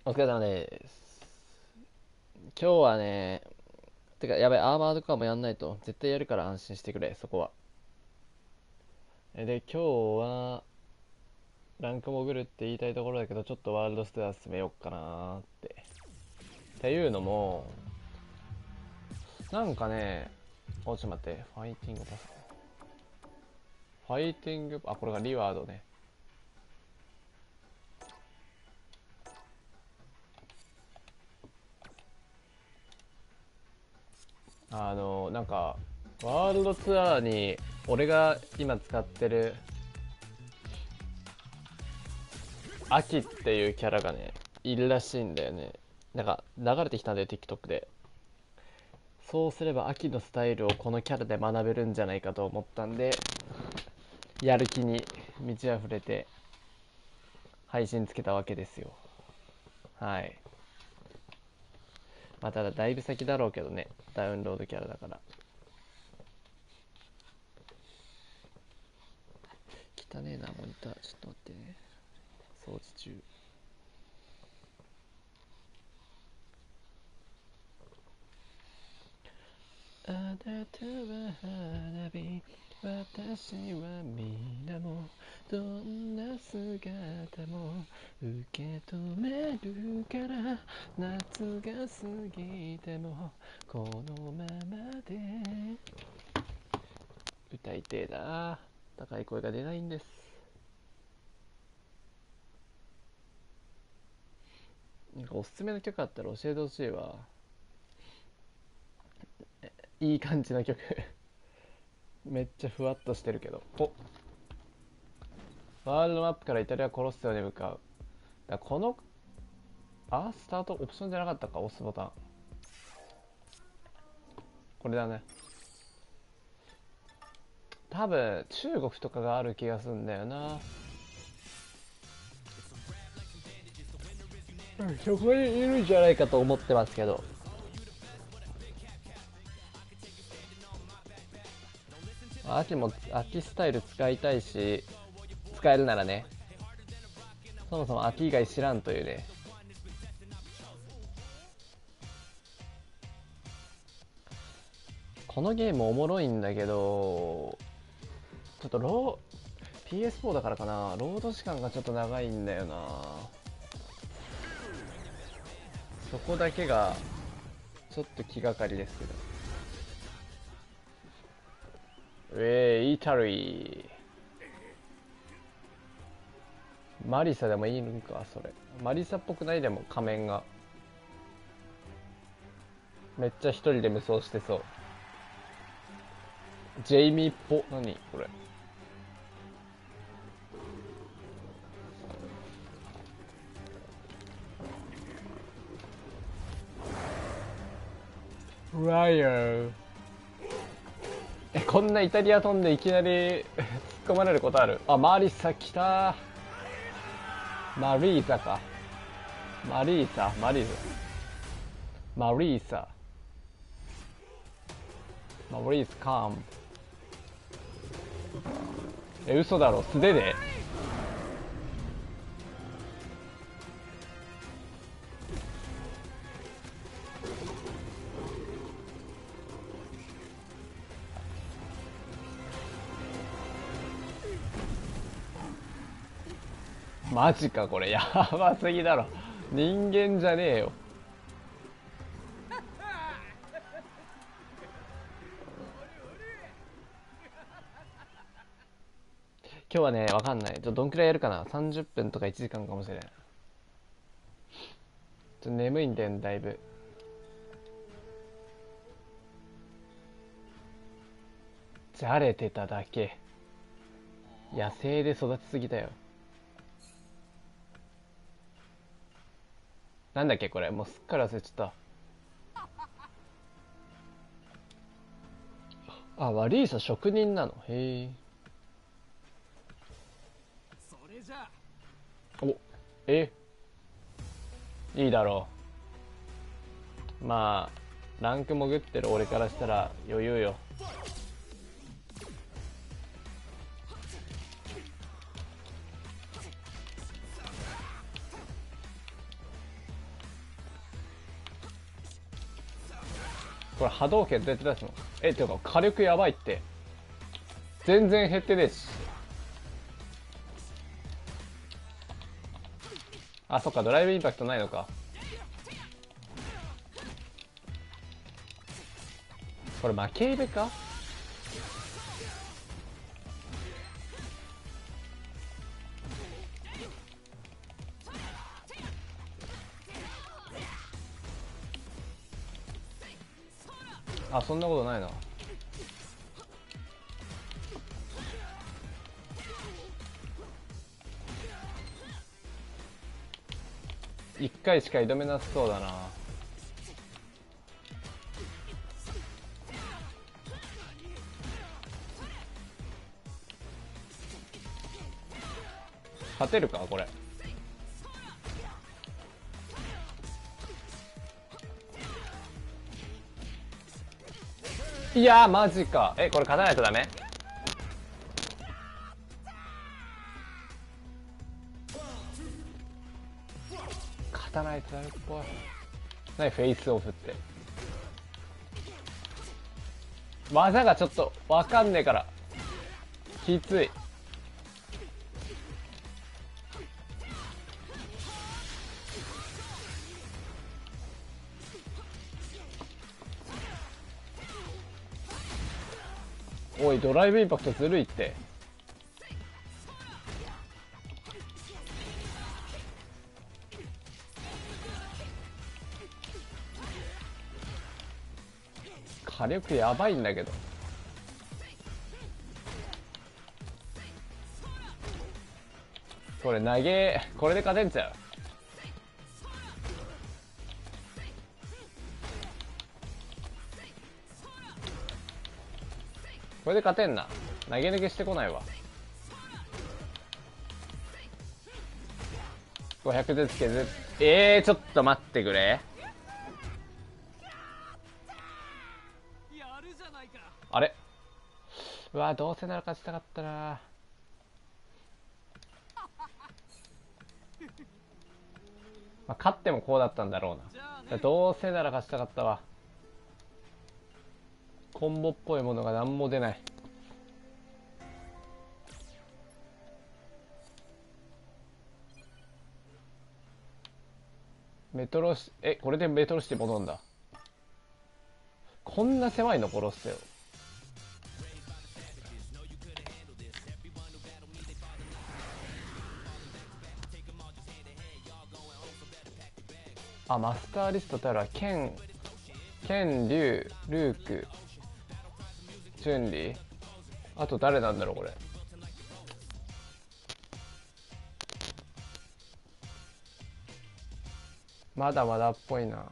お疲れ様です。今日はね、てかやばい、アーマーとかもやんないと。絶対やるから安心してくれ、そこは。で、今日は、ランク潜るって言いたいところだけど、ちょっとワールドツアー進めよっかなーって。っていうのも、なんかね、ちょっと待って、ファイティングパス。ファイティング、これがリワードね。なんか、ワールドツアーに、俺が今使ってる、アキっていうキャラがね、いるらしいんだよね。なんか、流れてきたんだよ、TikTok で。そうすれば秋のスタイルをこのキャラで学べるんじゃないかと思ったんで、やる気に満ち溢れて配信つけたわけですよ。はい。まあ、ただだいぶ先だろうけどね、ダウンロードキャラだから。汚ねえなモニター、ちょっと待ってね、掃除中。あなたは花火、私は皆も、どんな姿も受け止めるから、夏が過ぎてもこのままで。歌いてえな、高い声が出ないんです。なんかおすすめの曲あったら教えてほしいわ。いい感じの曲めっちゃふわっとしてるけど。ワールドマップからイタリアコロッセオに向かう。このスタートオプションじゃなかったか、押すボタン。これだね。多分中国とかがある気がするんだよな。そこにいるんじゃないかと思ってますけど。秋スタイル使いたいし、使えるならね。そもそも秋以外知らんというね。このゲームおもろいんだけど、ちょっとPS4 だからかな、ロード時間がちょっと長いんだよな。そこだけがちょっと気がかりですけど。イタリー。マリサでもいいのか、それ。マリサっぽくない？でも仮面が。めっちゃ一人で無双してそう。ジェイミーっぽ。何これ。ライアー。こんなイタリア飛んでいきなり突っ込まれることある？マリサ来たー。マリーサか。マリーサ、マリーサ。マリーサ。マリーサカム。嘘だろ、素手で？マジか、これやばすぎだろ。人間じゃねえよ。今日はね、わかんない。どんくらいやるかな。30分とか1時間かもしれん。眠いんだよね、だいぶ。じゃれてただけ。野生で育ちすぎだよ。なんだっけこれ、もうすっかり忘れちゃった。ワリーサ職人なの？へえ。お、いいだろう。まあランク潜ってる俺からしたら余裕よ。これ波動拳どうやって出すの？てか火力やばいって。全然減ってねえし。あ、そっか、ドライブインパクトないのか。これ負け入れか？あ、そんなことないな。一回しか挑めなさそうだな。勝てるかこれ。いやーマジか。これ勝たないとダメ？勝たないとダメっぽい。何フェイスオフって。技がちょっとわかんねえからきつい。おい、ドライブインパクトずるいって。火力やばいんだけど。これ投げ、これで勝てんちゃう？これで勝てんな。投げ抜けしてこないわ。500ずつ削っちょっと待ってくれ。あれ、うわどうせなら勝ちたかったな。まあ、勝ってもこうだったんだろうな。どうせなら勝ちたかったわ。コンボっぽいものが何も出ない。メトロシ、これでメトロシティ戻るんだ。こんな狭いの殺してよ。あ、マスターリストたらケン、リュウ、ルーク、チュンリー、あと誰なんだろうこれ。まだまだっぽいな。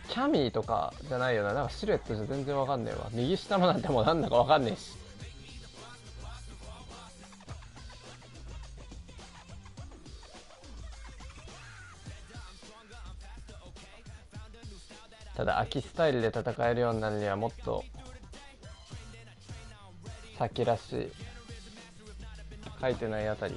キャミーとかじゃないよな。なんかシルエットじゃ全然わかんねえわ。右下もなんてもうなんだかわかんねえし。ただ秋スタイルで戦えるようになるにはもっと先らしい。書いてないあたり。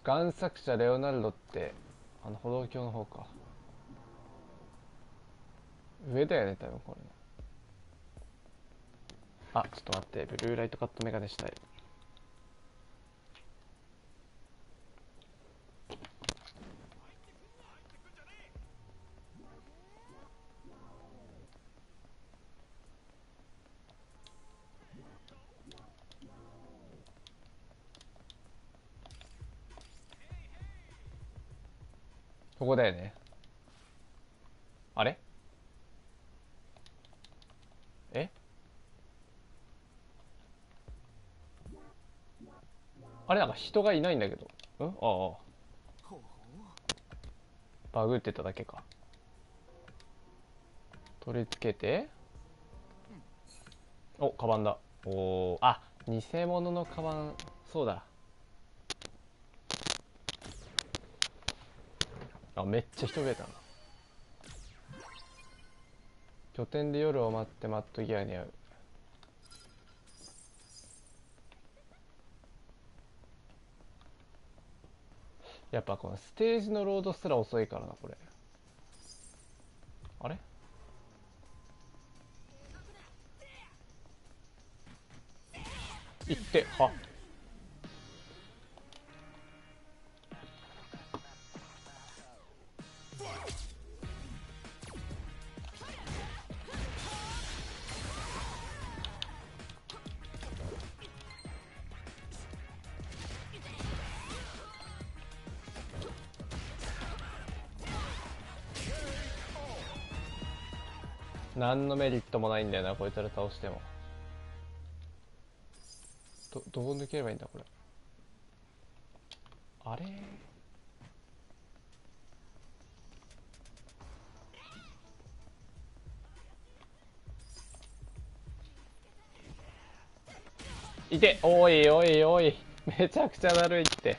贋作者レオナルドって歩道橋の方か。上だよね多分これ。あ、ちょっと待って、ブルーライトカットメガネしたい。ここだよね。あれあれなんか人がいないんだけど。ああ。バグってただけか。取り付けて。お、カバンだ。おー、あ、偽物のカバン、そうだ。あ、めっちゃ人増えたな。拠点で夜を待ってマットギアに会う。やっぱこのステージのロードすら遅いからな、これ。あれ行っては何のメリットもないんだよな、こいつら倒しても。どう抜ければいいんだこれ。あれいて、おいおいおい、めちゃくちゃだるいって。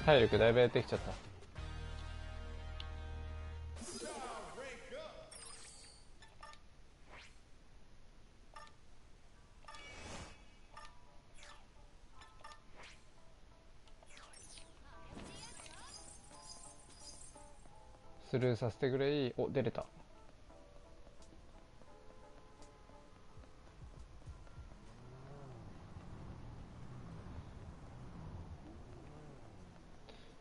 体力だいぶやってきちゃった。スルーさせてくれい。お、出れた。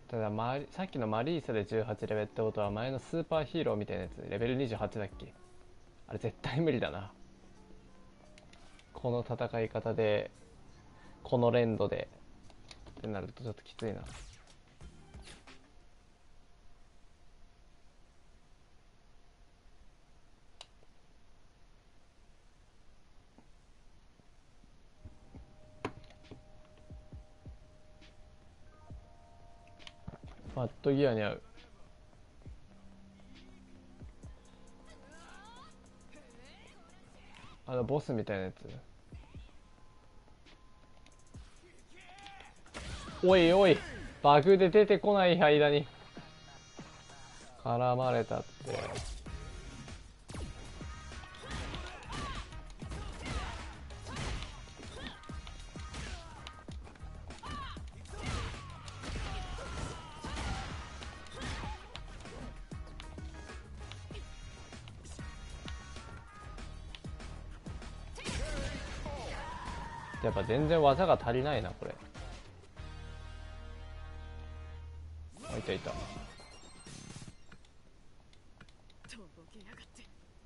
たださっきのマリーサで18レベルってことは前のスーパーヒーローみたいなやつレベル28だっけ。あれ絶対無理だな、この戦い方でこの連動でってなるとちょっときついな。マットギアに合う。ボスみたいなやつ。おいおい、バグで出てこない間に絡まれたって。やっぱ全然技が足りないなこれ。あ、いたいた。あ、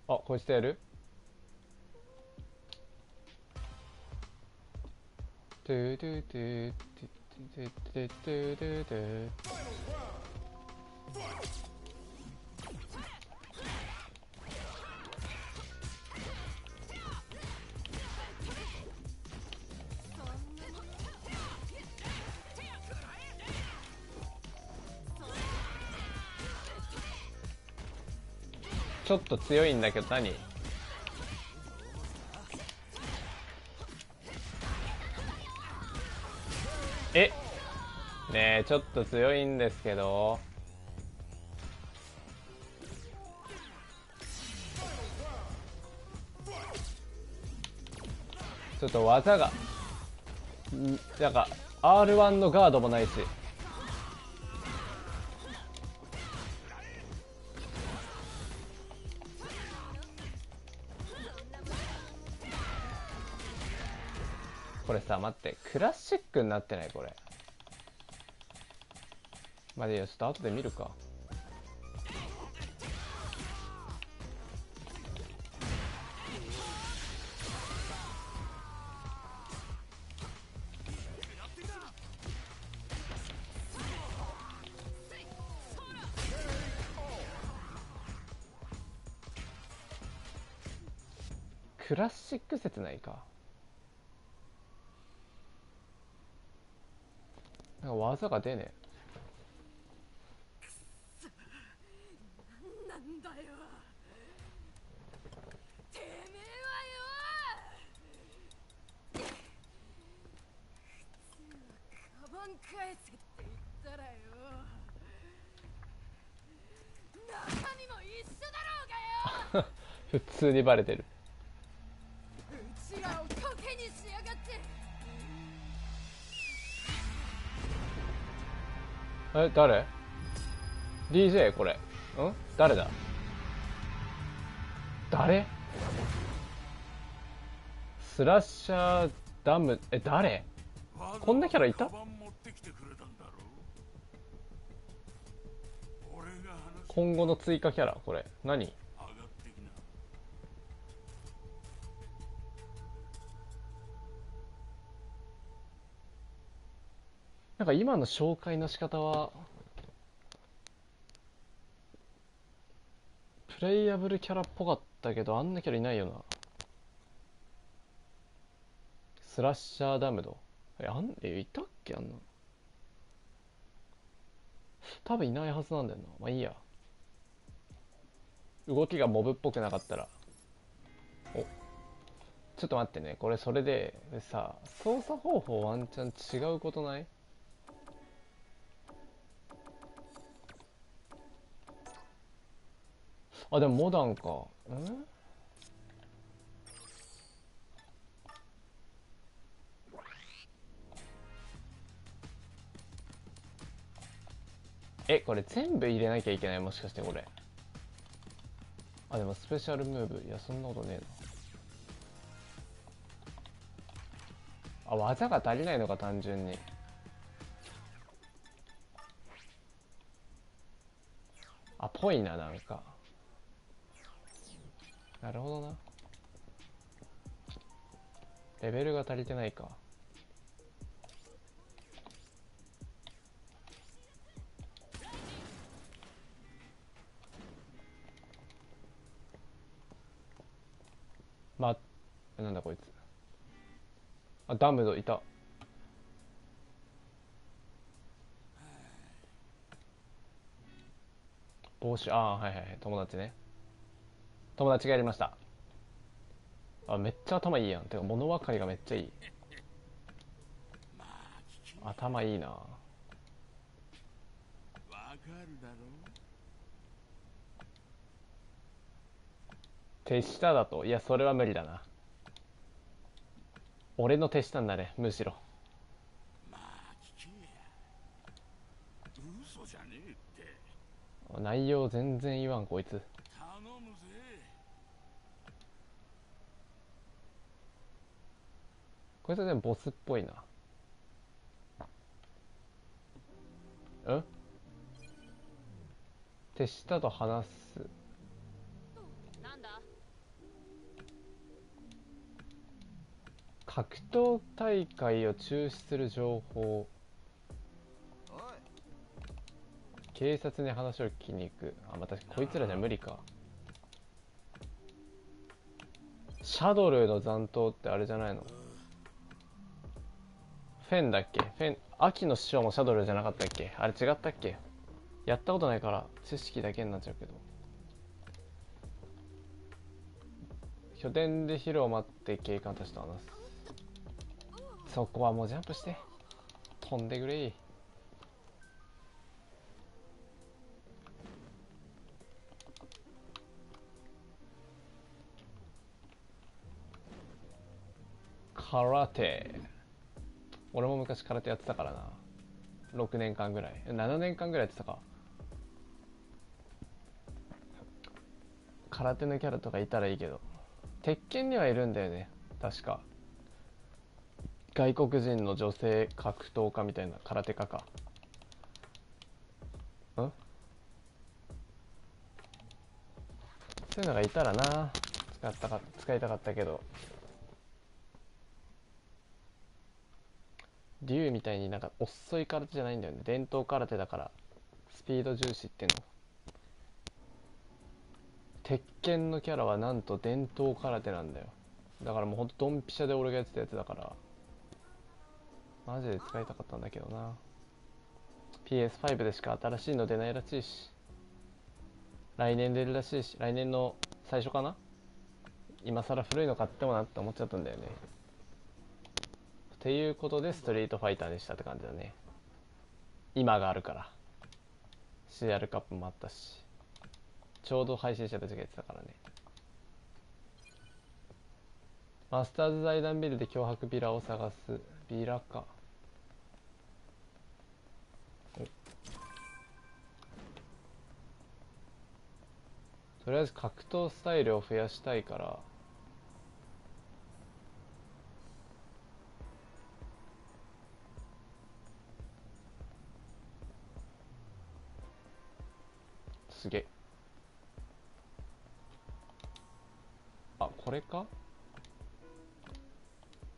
こいつとやる。トゥトゥトゥトゥトゥトゥトゥトゥトゥ。ちょっと強いんだけど何。ねえ、ちょっと強いんですけど。ちょっと技がなんか R1 のガードもないし。これさ、待って、クラシックになってないこれ。まあいいよ、ちょっと後で見るか。クラシック説ないか。なんか技が出ねなんだよてめえはよ。カバン返せって言ったらよ、中身も一緒だろうがよ。普通にバレてる。うちらをコケにしやがって。誰？ DJ これ。誰だ？誰？スラッシャーダム、誰？こんなキャラいた？今後の追加キャラ、これ何？なんか今の紹介の仕方はプレイヤブルキャラっぽかったけど、あんなキャラいないよな。スラッシャーダムド、いたっけ？あんな多分いないはずなんだよな。まあいいや。動きがモブっぽくなかったら。お、ちょっと待ってね、これそれでさ、操作方法ワンチャン違うことない？あ、でもモダンか。これ全部入れなきゃいけない？もしかしてこれ。あ、でもスペシャルムーブ、いやそんなことねえな。あ、技が足りないのか、単純に。あ、ぽいな、なんか。なるほどな。レベルが足りてないか。なんだこいつ。あ、ダムドいた。帽子、はいはいはい、友達ね。友達がやりました。あ、めっちゃ頭いいやん。てか物分かりがめっちゃいい。頭いいな。わかるだろ。手下だと、いやそれは無理だな。俺の手下になれ、むしろ。内容全然言わんこいつ。こいつはでもボスっぽいな。手下と話す。なんだ？格闘大会を中止する情報。警察に話を聞きに行く。またこいつらじゃ無理か。シャドルの残党ってあれじゃないの？フェンだっけ？フェン、秋の師匠もシャドルじゃなかったっけ？あれ違ったっけ？やったことないから知識だけになっちゃうけど。拠点でヒロを待って警官たちと話す。そこはもうジャンプして飛んでくれ。空手、俺も昔空手やってたからな。6年間ぐらい、7年間ぐらいやってたか。空手のキャラとかいたらいいけど。鉄拳にはいるんだよね確か。外国人の女性格闘家みたいな、空手家か。そういうのがいたらな、使いたかったけど。竜みたいになんか遅い空手じゃないんだよね。伝統空手だからスピード重視っての。鉄拳のキャラはなんと伝統空手なんだよ。だからもうほんとドンピシャで俺がやってたやつだから、マジで使いたかったんだけどな。 PS5 でしか新しいの出ないらしいし、来年出るらしいし、来年の最初かな。今更古いの買ってもなって思っちゃったんだよね。っていうことでストリートファイターにしたって感じだね。今があるから。 CR カップもあったし、ちょうど配信してた時期やってたからね。マスターズ財団ビルで脅迫ビラを探す。ビラか。とりあえず格闘スタイルを増やしたいから、すげえ。あ、これか。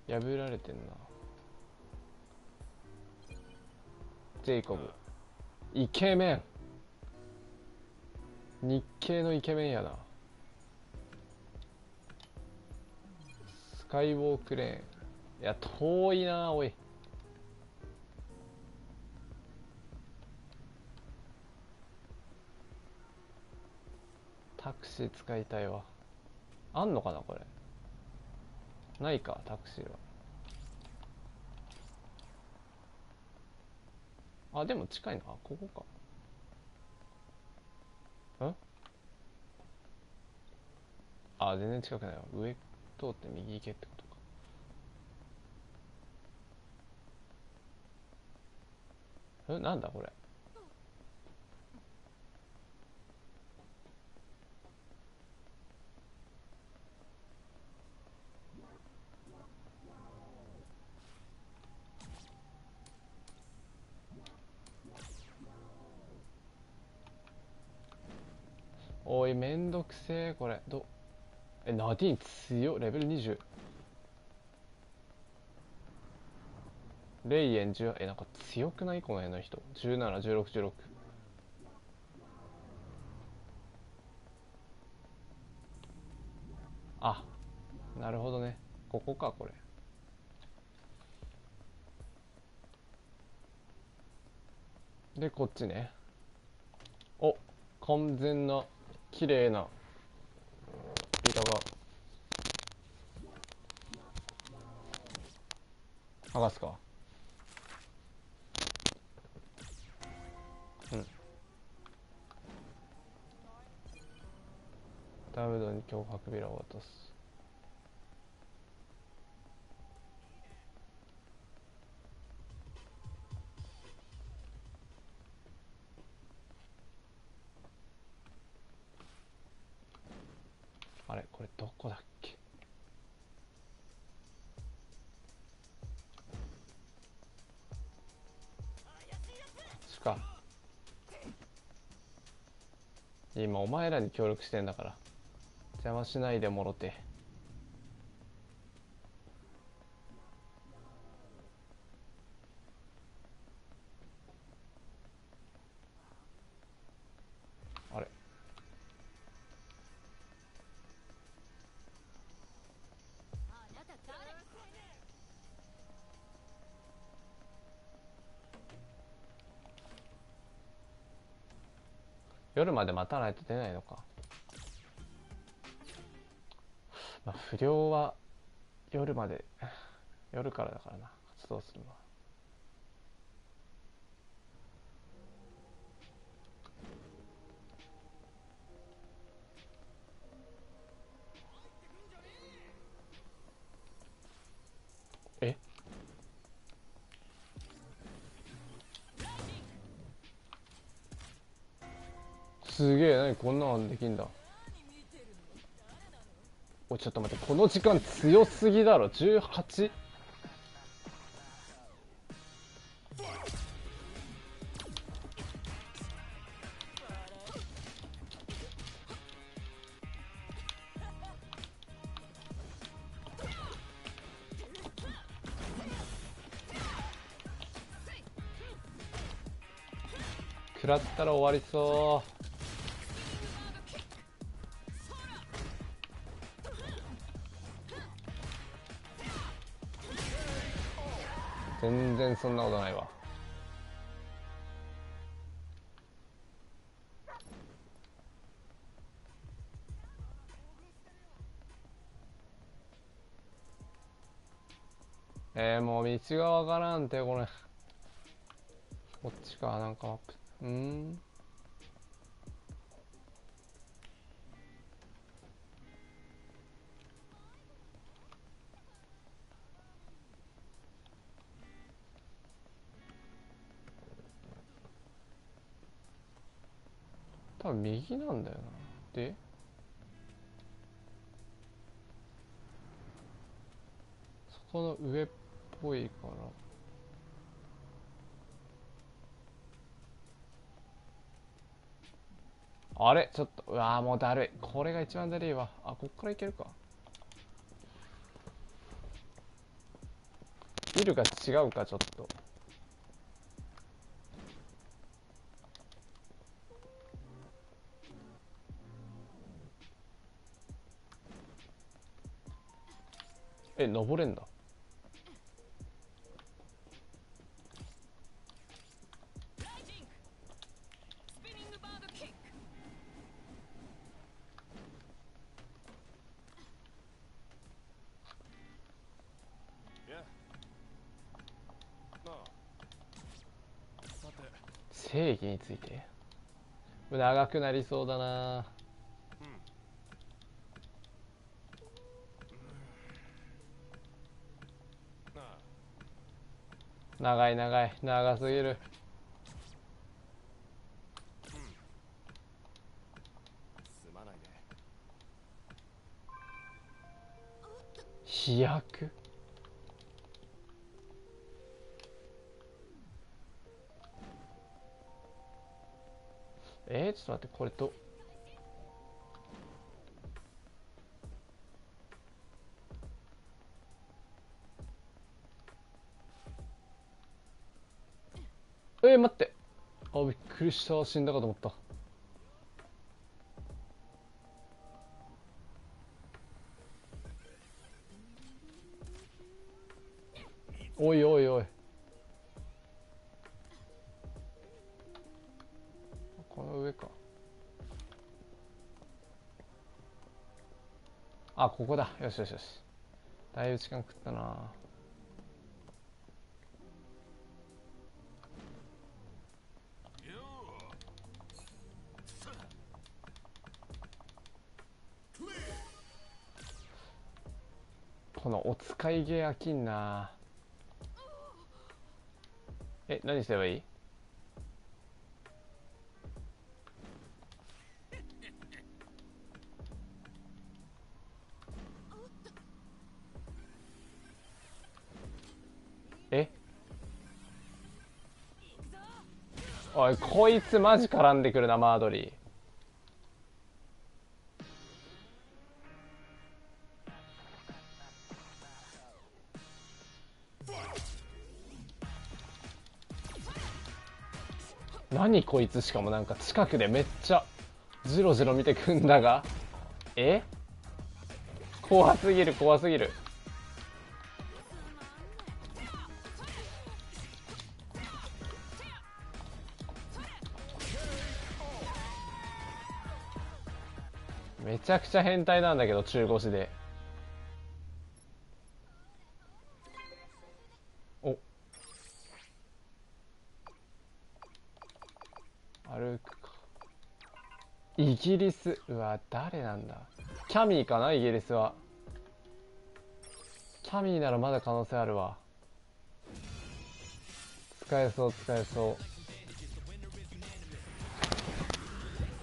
破られてんな。ジェイコブイケメン、日系のイケメンやな。スカイウォークレーン、いや遠いなおい。タクシー使いたいわ。あんのかなこれ。ないかタクシーは。あ、でも近いな。あ、ここか。あ、全然近くないわ。上通って右行けってことか。なんだこれ。おい、めんどくせえこれ。ナディーン強っ。レベル20。レイエン10。なんか強くないこの辺の人。17、16、16。あ、なるほどね。ここかこれ。でこっちね。お、完全な綺麗なビラが。剥がすか。うん。ダムドに脅迫ビラを渡す。あれこれどこだっけ。しか今お前らに協力してんだから邪魔しないでもろて。あれ夜まで待たないと出ないのか。まあ不良は夜まで、夜からだからな活動するのは。え、すげえ。何こんなのできんだ。おいちょっと待って、この時間強すぎだろ。 18？ 食らったら終わりそう。全然そんなことないわ。もう道がわからんて、これ。こっちか、なんかマップ。多分右なんだよな。で、そこの上っぽいから。あれちょっと、うわーもうだるい。これが一番だるいわ。あ、こっからいけるか。ビルが違うか、ちょっと。登れんだ。正義について長くなりそうだな。長い長い長すぎる。飛躍。ちょっと待って、これと待って、びっくりした、死んだかと思った。おいおいおい、この上か。あ、ここだ。よしよしよし、だいぶ時間食ったな。このお使い芸飽きんな。何すればいい？おい、こいつマジ絡んでくるな、マードリー。何こいつ、しかもなんか近くでめっちゃジロジロ見てくんだが、怖すぎる怖すぎる。めちゃくちゃ変態なんだけど、中腰で。歩くか。イギリス、うわ誰なんだ。キャミーかな、イギリスは。キャミーならまだ可能性あるわ。使えそう使えそ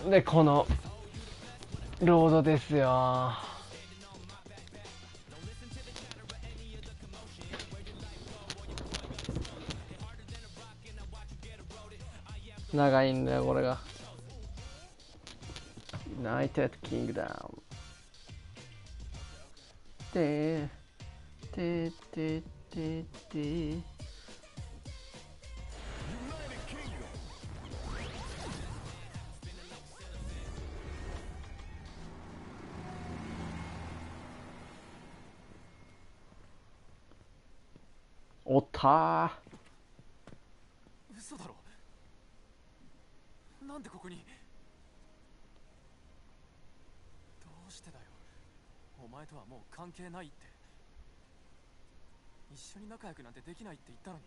う。でこのロードですよ。長いんだよこれが。ユナイテッドキングダムててててて。おったー。嘘だろ。なんでここに。どうしてだよ。お前とはもう関係ないって。一緒に仲良くなんてできないって言ったのに。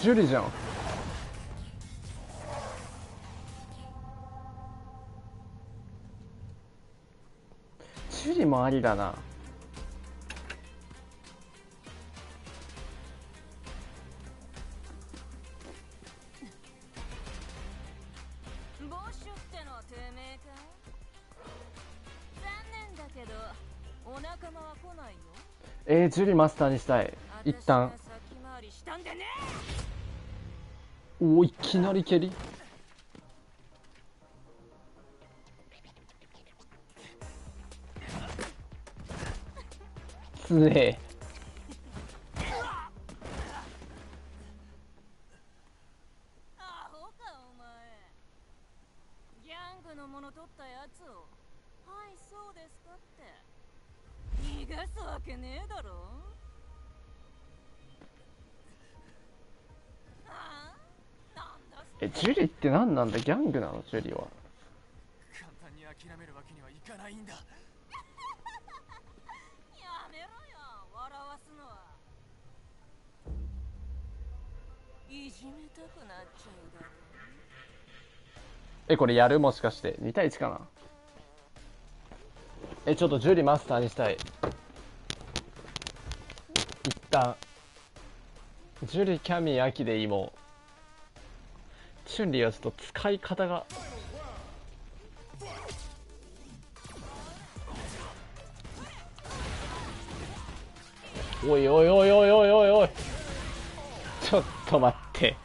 ジュリじゃん。ジュリもありだな。ボッシュってのはてめえかい？残念だけどお仲間は来ないよ。ジュリマスターにしたい。一旦。私が先回りしたんでね。おお、いきなり蹴り。つえ。アホかお前。ギャングのもの取ったやつを「はいそうですか」って逃がすわけねえだろ。ああ、なんだそれ。ジュリって何なんだ？ギャングなのジュリは。簡単に諦めるわけにはいかないんだ。やめろよ、笑わすのは。いじめたくなっちゃうだろ。これやる？もしかして2対1かな。ちょっとジュリマスターにしたい。一旦ジュリ、キャミー、アキでいい。もうチュンリーはちょっと使い方が。おいおいおいおいおいおいおい、ちょっと待って。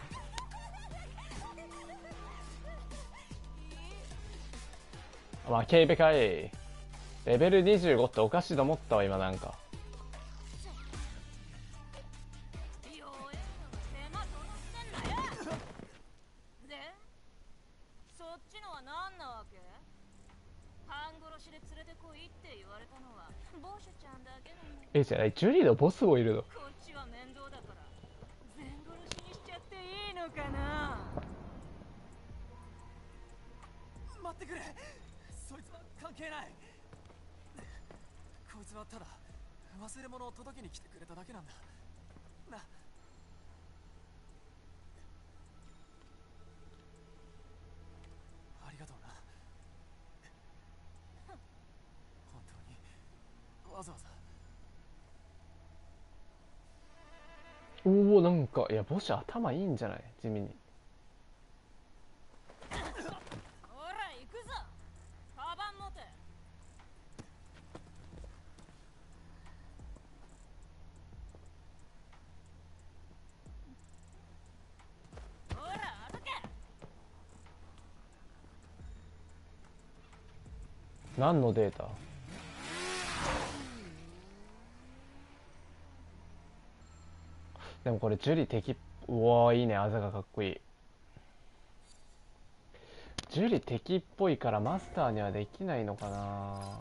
まあケイベかい。レベル25っておかしいと思ったわ今。なんか弱えのが手間取らせんなよ。で、そっちのは何なわけ？半殺しで連れてこいって言われたのはボッシュちゃんだけなの。じゃあジュリのボスもいるの？こっちは面倒だから全殺しにしちゃっていいのかな。待ってくれ。そいつは関係ない。こいつはただ忘れ物を届けに来てくれただけなんだな。ありがとうな。本当にわざわざ。おお、なんかいやボス頭いいんじゃない？地味に。ほら行くぞ。カバン持て。ほら歩け。何のデータ？でもこれジュリ敵。うわーいいね、あざがかっこいい。ジュリ敵っぽいからマスターにはできないのかな。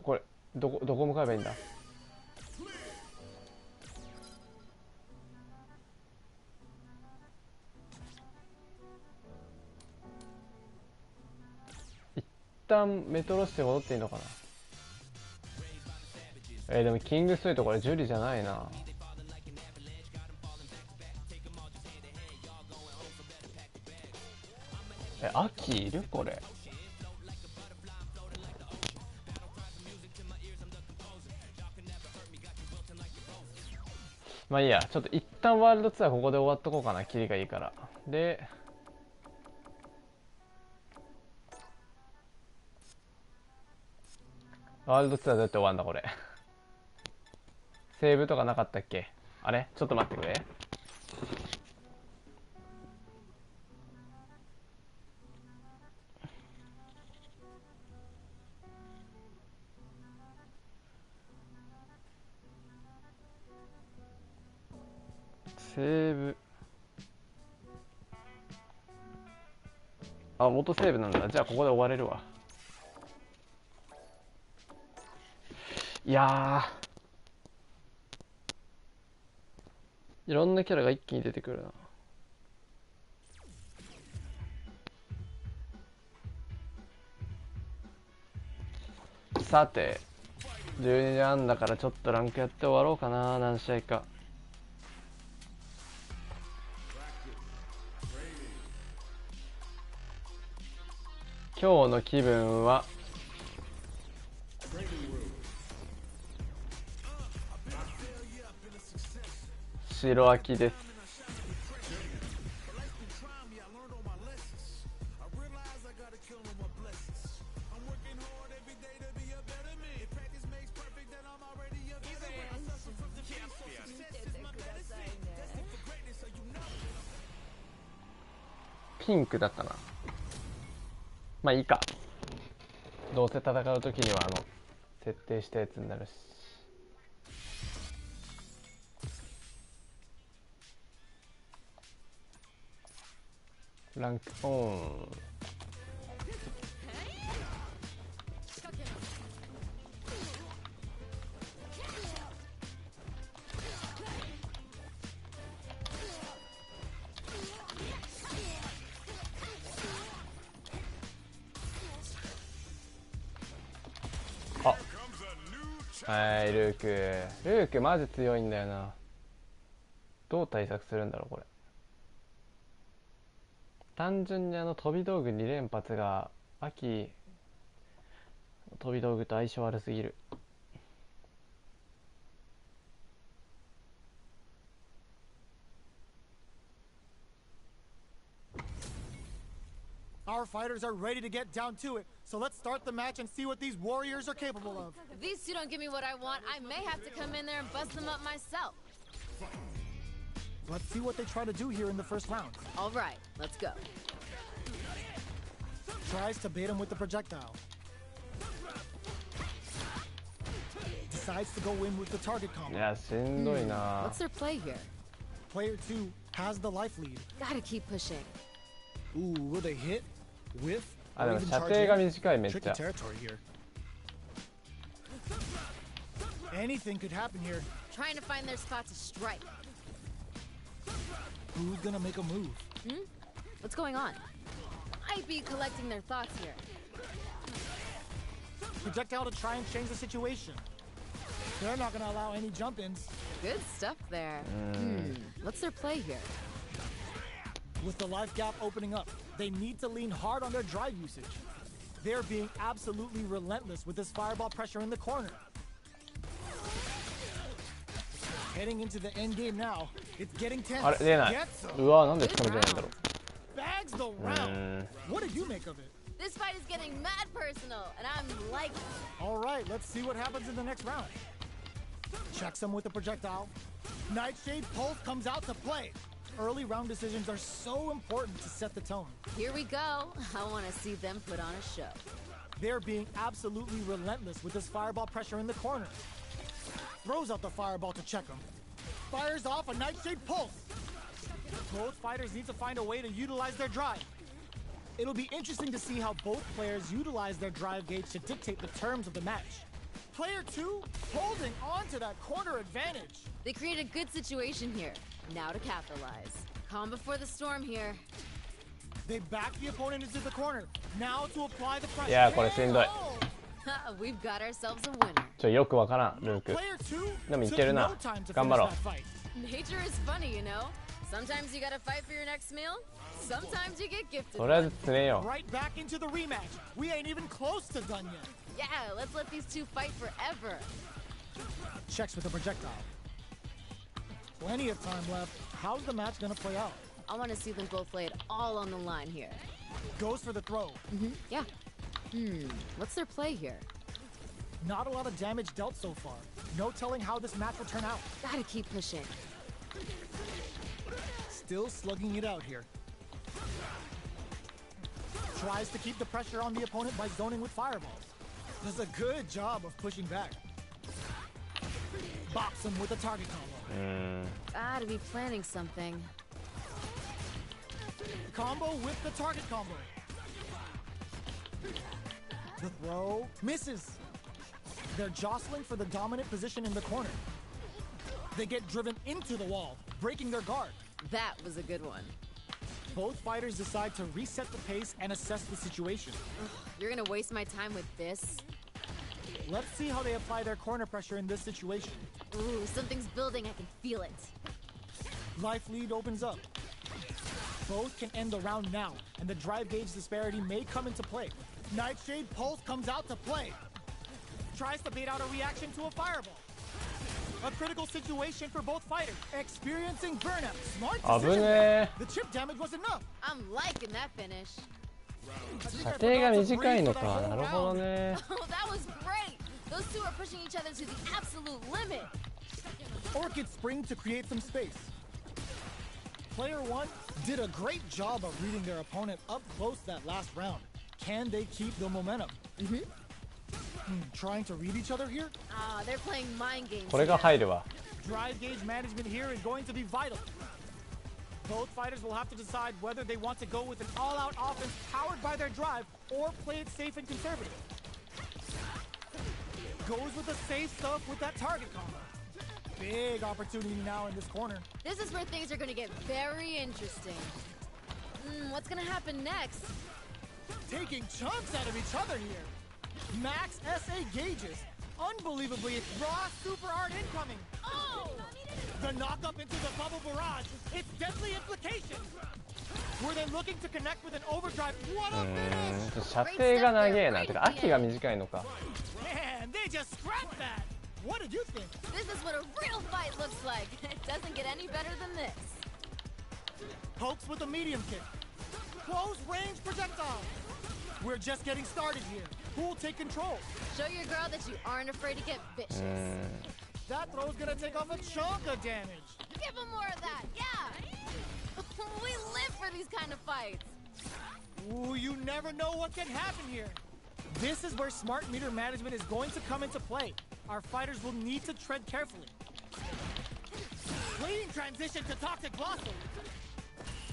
これどこ向かえばいいんだ。一旦メトロして戻っていいのかな。でもキングストリートこれジュリじゃないな。アキいるこれ。まあいいや、ちょっと一旦ワールドツアーここで終わっとこうかな。キリがいいから。でワールドツアーどうやって終わんだこれ。セーブとかなかったっけ？あれちょっと待ってくれ。セーブ、あ、元セーブなんだ。じゃあここで終われるわ。いやー、いろんなキャラが一気に出てくるな。さて12時半だからちょっとランクやって終わろうかな。何試合か。今日の気分は白空きです。ピンクだったな。まあいいか。どうせ戦う時には設定したやつになるし。ランクオン。はい、ルークマジ強いんだよな。どう対策するんだろうこれ。単純に飛び道具2連発が秋飛び道具と相性悪すぎる。Our fighters are ready to get down to it, so let's start the match and see what these warriors are capable of. If these two don't give me what I want, I may have to come in there and bust them up myself. Let's see what they try to do here in the first round. All right, let's go. Tries to bait him with the projectile. Decides to go in with the target い combo. やしんどいな。 What's their play here? Player 2 has the life lead. Gotta keep pushing. Ooh, will they hit? Whiff? あ、で Or も even 射 charge 程が in? 短い。めっち Tricky ゃ territory here. Anything could happen here. Trying to find their spot to strike. Who's gonna make a move? What's going on? Might be collecting their thoughts here. Projectile to try and change the situation. They're not gonna allow any jump-ins. Good stuff there. What's their play here? With the life gap opening up, they need to lean hard on their drive usage. They're being absolutely relentless with this fireball pressure in the corner. Heading into the end game now. It's getting tense. あれ出ない。 Gets うわ、なんでつかめてないんだろう。 bags the round. What did you make of it? This fight is getting mad personal, and I'm liking it. All right, let's see what happens in the next round. Checks him with the projectile. Nightshade Pulse comes out to play. Early round decisions are so important to set the tone. Here we go. I want to see them put on a show. They're being absolutely relentless with this fireball pressure in the corner. Throws out the fireball to check him. Fires off a Nightshade Pulse. Both fighters need to find a way to utilize their drive. It'll be interesting to see how both players utilize their drive gauge to dictate the terms of the match. Player 2 holding on to that corner advantage. They create a good situation here. Now to capitalize. Calm before the storm here. They back the opponent into the corner. Now to apply the pressure. いやこれしんどい。 We've got ourselves a winner. よくわからんルーク。 Player 2でもいけ took る no な。 time to 頑 finish 張ろ that fight. Nature is funny, you know? Sometimes you gotta fight for your next meal. Sometimes you get う。 gifted とりあえず one. つねよ。 Right back into the rematch. We ain't even close to done yet. Yeah, let's let these two fight forever. Checks with the projectile. Plenty of time left. How's the match gonna play out? I want to see them both lay it all on the line here. Goes for the throw. Yeah. What's their play here? Not a lot of damage dealt so far. No telling how this match will turn out. Gotta keep pushing. Still slugging it out here. Tries to keep the pressure on the opponent by zoning with fireballs. Does a good job of pushing back. bops him with a target combo. Gotta be planning something. Combo with the target combo. The throw misses. They're jostling for the dominant position in the corner. They get driven into the wall, breaking their guard. That was a good one. Both fighters decide to reset the pace and assess the situation. You're gonna waste my time with this? Let's see how they apply their corner pressure in this situation. Ooh, something's building, I can feel it. Life lead opens up. Both can end the round now, and the drive gauge disparity may come into play. Nightshade Pulse comes out to play. Tries to bait out a reaction to a fireball. A critical situation for both fighters. Experiencing burnout. Smart decision. The chip damage was enough. I'm liking that finish. 射程が短いのか。なるほどね。 Oh, that was great! Those two are pushing each other to the absolute limit. Orchid spring to create some space. Player one did a great job of reading their opponent up close that last round. Can they keep the momentum? Trying to read each other here? Ah, they're playing mind games. これが入るわ。 Drive gauge management here is going to be vital. Both fighters will have to decide whether they want to go with an all-out offense powered by their drive or play it safe and conservative. Goes with the safe stuff with that target combo. Big opportunity now in this corner. This is where things are going to get very interesting. What's going to happen next? Taking chunks out of each other here. Max SA gauges. Unbelievably, it's raw super art incoming. Oh! The knock-up into the bubble barrage. It's deadly implications. Were they looking to connect with an overdrive? What a finish! 射程が長えな。てか秋が短いのか。 Man, they just scrapped that. What did you think? This is what a real fight looks like. It doesn't get any better than this. Pokes with a medium kick. Close range projectile. We're just getting started here. Who will take control? Show your girl that you aren't afraid to get vicious. That throw's gonna take off a chunk of damage. Give him more of that, yeah! We live for these kind of fights. Ooh, you never know what can happen here. This is where smart meter management is going to come into play. Our fighters will need to tread carefully. Clean transition to toxic blossom.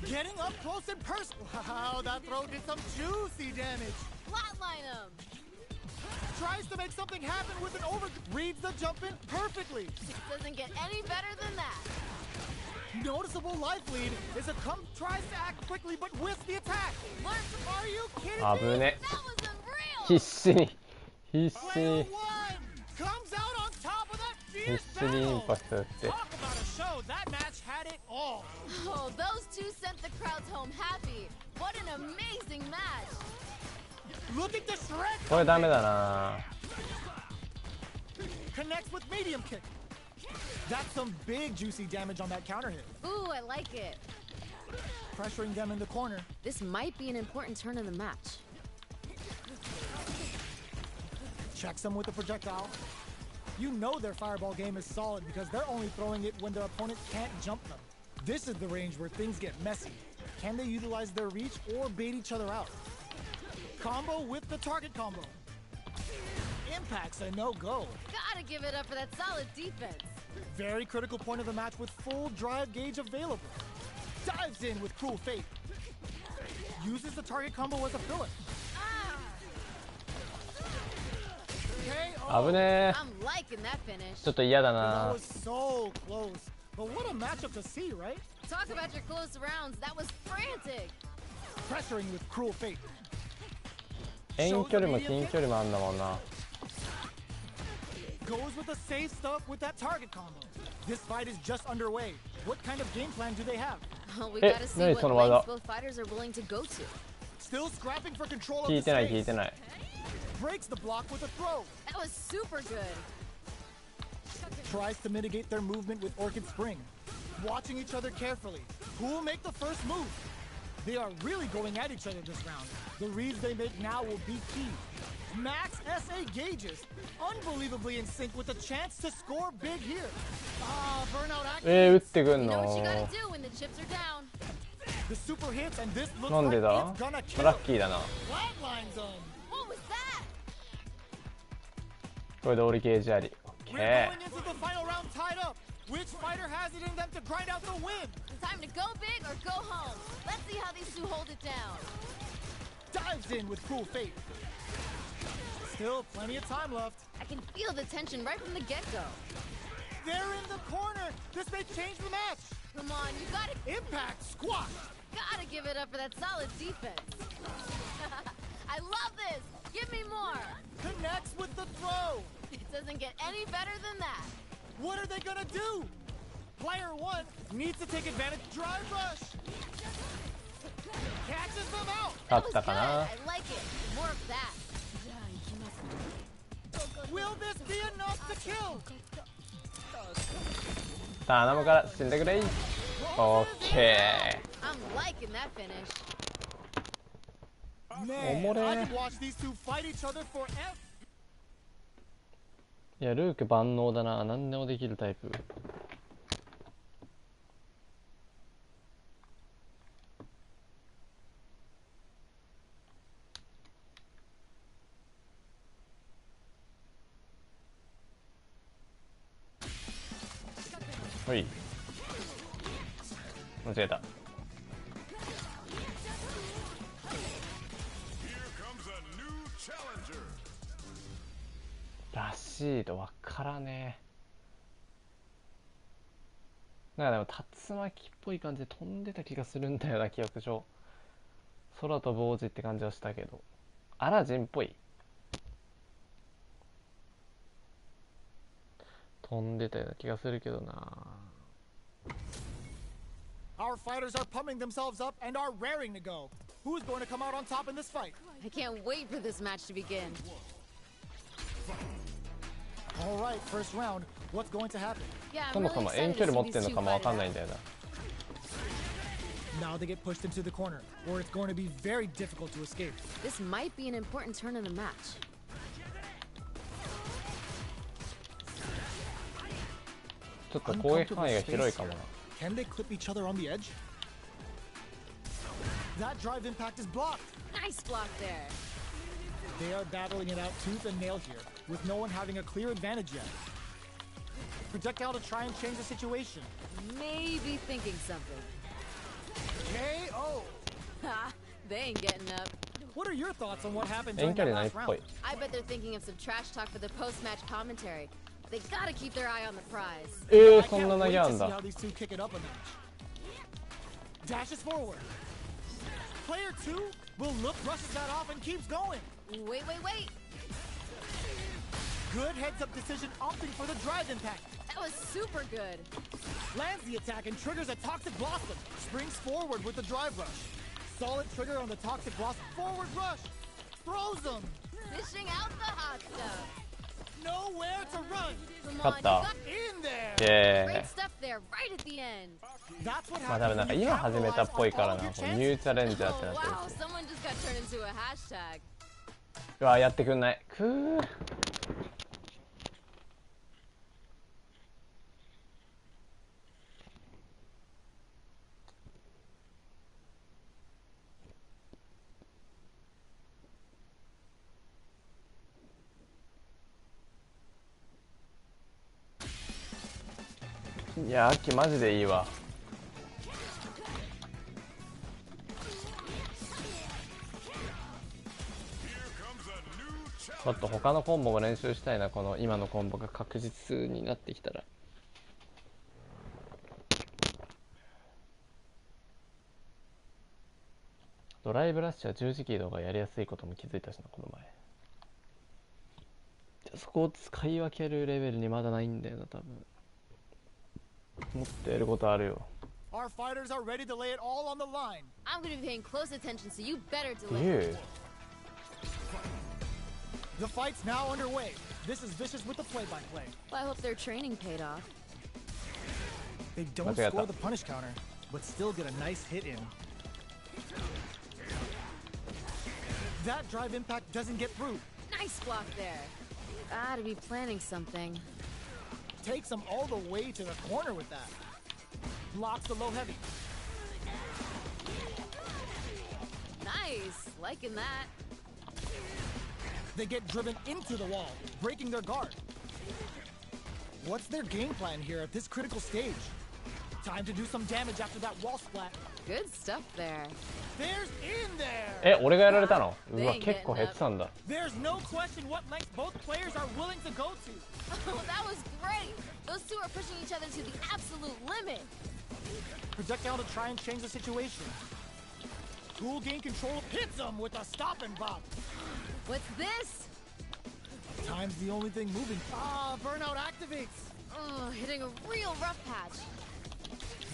Getting up close and personal. Wow, that throw did some juicy damage. Flatline him. Tries to make something happen with an over. Reads the jump in perfectly. It doesn't get any better than that. Noticeable life lead is a tries to act quickly but whiffs the attack. Are you kidding me? 危ね。 That was unreal. 必死に必死 Player に one comes out on top of that 必 fierce 死にイン battle. パクト打って。 Talk about a show. That match had it all. Oh, those two sent the crowds home happy. What an amazing match. Looking to shred. これダメだな。 Connects with medium kick. That's some big juicy damage on that counter hit. Ooh, I like it. Pressuring them in the corner. This might be an important turn in the match. Checks them with a projectile. You know their fireball game is solid because they're only throwing it when their opponent can't jump them. This is the range where things get messy. Can they utilize their reach or bait each other out? Combo with the target combo. Impact's a no-go. Gotta give it up for that solid defense. Very critical point of the match with full drive gauge available. Dives in with Cruel Fate. Uses the target combo as a filler.危ねえ。 I'm liking that finish. ちょっと嫌だ That な。 was so close. But what a matchup to see, right? Talk about your close rounds. That was frantic. Pressuring with Cruel Fate. 遠距離も近距離もあんだもんな。 Goes with the safe stuff with that target combo. This fight is just underway. What kind of game plan do they have? We gotta see what lengths both fighters are willing to go to. Still scrapping for control of 聞 the いてない聞い space. てない。 Breaks the block with a throw. That was super good. Tries to mitigate their movement with Orchid Spring. Watching each other carefully. Who will make the first move? They are really going at each other this round. The reads they make now will be key. Max SA gauges. Unbelievably in sync with a chance to score big here. Burnout 打 activates. ってくん You know の what you gotta do when the chips are down. The super hits and this looks なん like でだ it's gonna ラ kill. ッキーだな。 Flatlines them. What was that? これで折りゲージあり。We're going into the final round tied up. Which fighter has it in them to grind out the win? Time to go big or go home. Let's see how these two hold it down. Dives in with cool fate. Still plenty of time left. I can feel the tension right from the get-go. They're in the corner. This may change the match. Come on, you gotta Squash. gotta give it up for that solid defense. I love this. Give me more. Connects with the throw. It doesn't get any better than that. What are they gonna do? Player one needs to take advantage. Drive rush. Catches them out. 勝ったかな。 I like it. More of that. Will this be enough to kill? 頼むから死んでくれい。オッケ I'm liking that finish. Man, Omore. I could watch these two fight each other forever. ー。いやルーク万能だな。何でもできるタイプ。ほい。間違えた。らしいとわからねえ。なんかでも竜巻っぽい感じで飛んでた気がするんだよな、記憶上。空飛ぶ王子って感じはしたけど、アラジンっぽい。飛んでたような気がするけどな。 Our fighters are pumping themselves up and are raring to go. Who's going to come out on top in this fight? I can't wait for this match to begin. All right, first round. What's going to happen? Yeah, そ I'm もそ really も excited 遠 to 距離 see 持って these んの two かもわ fight か it んないん out. だよな。 Now they get pushed into the corner, or it's going to be very difficult to escape. This might be an important turn in the match. ちょっと攻撃範囲が広いかもな。 Can they clip each other on the edge? That drive impact is blocked. Nice block there. They are battling it out tooth and nail here, with no one having a clear advantage yet. Projectile to try and change the situation. Maybe thinking something. KO! Ha! They ain't getting up. What are your thoughts on what happened 遠 during 距 that 離ないっ last ぽい round?。I bet they're thinking of some trash talk for the post-match commentary. They gotta keep their eye on the prize. I そん can't な投 wait げあ to ん see だ。 how these two kick it up a notch. Dashes forward. Player two will look, brushes that off, and keeps going. Wait. Good heads-up decision, opting for the drive impact. That was super good. Lands the attack and triggers a Toxic Blossom. Springs forward with the drive rush. Solid trigger on the Toxic Blossom. Forward rush. Throws them. Fishing out the hot stuff. Nowhere to run. Come 勝 on, っ you た。 got イン there. イエーイ great。stuff there right at the end. That's what まあ多 happens 分なんか when you 今始めたっぽいから capitalize な。 on こ all の of ニ your ューチャレンジャーって Oh なってる wow, し。 someone just got turned into a hashtag. うわやってくんない。くー。いや秋マジでいいわ。ちょっと他のコンボも練習したいな。この今のコンボが確実になってきたら。ドライブラッシュは十字キーの方がやりやすいことも気づいたしな、この前。そこを使い分けるレベルにまだないんだよな、多分。もっとやることあるよ。 Our fighters are ready to lay it all on the line. I'm gonna be paying close attention, so you better え deliver. The fight's now underway. This is Vicious with the play-by-play. Well, I hope their training paid off. They don't Matagata. score the punish counter, but still get a nice hit in. That drive impact doesn't get through. Nice block there. Gotta be planning something. Takes them all the way to the corner with that. Blocks the low heavy. Nice, liking that. They get driven into the wall, breaking their guard. What's their game plan here at this critical stage? Time to do some damage after that wall splat. Good stuff there. There's in there! え、俺がやられたの？うわ、結構減ってたんだ。 There's no question what lengths both players are willing to go to. Oh, that was great. Those two are pushing each other to the absolute limit. Projectile to try and change the situation. Tool gain control, hits him with a stop and bop. What's this? Time's the only thing moving. Ah, burnout activates. Oh, hitting a real rough patch.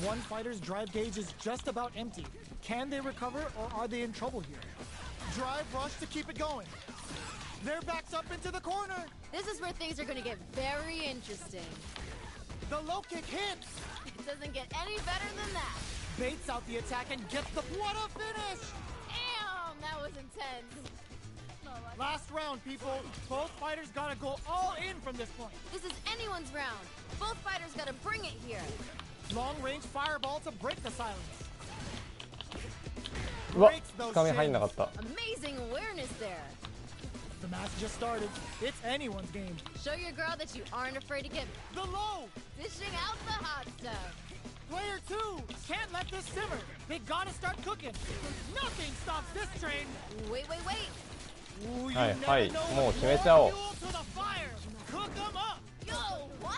One fighter's drive gauge is just about empty. Can they recover or are they in trouble here? Drive rush to keep it going. Their backs up into the corner. This is where things are going to get very interesting. The low kick hits. It doesn't get any better than that. Baits out the attack and gets the... What a finish! Damn, that was intense. Last round, people. Both fighters gotta go all in from this point. This is anyone's round. Both fighters got to bring it here. Long-range fireball to break the silence. うわ、 Breaks those つかみ入んなか shins. った。 Amazing awareness there. The match just started. It's anyone's game. Show your girl that you aren't afraid to get The low! dishing out the hot stuff. Player 2 can't let this simmer. They gotta start cooking. Nothing stops this train. Wait. Ooh, you Hi, never hi. know もう what 決めちゃおう。 more fuel to the fire. Cook 'em up. Yo, what?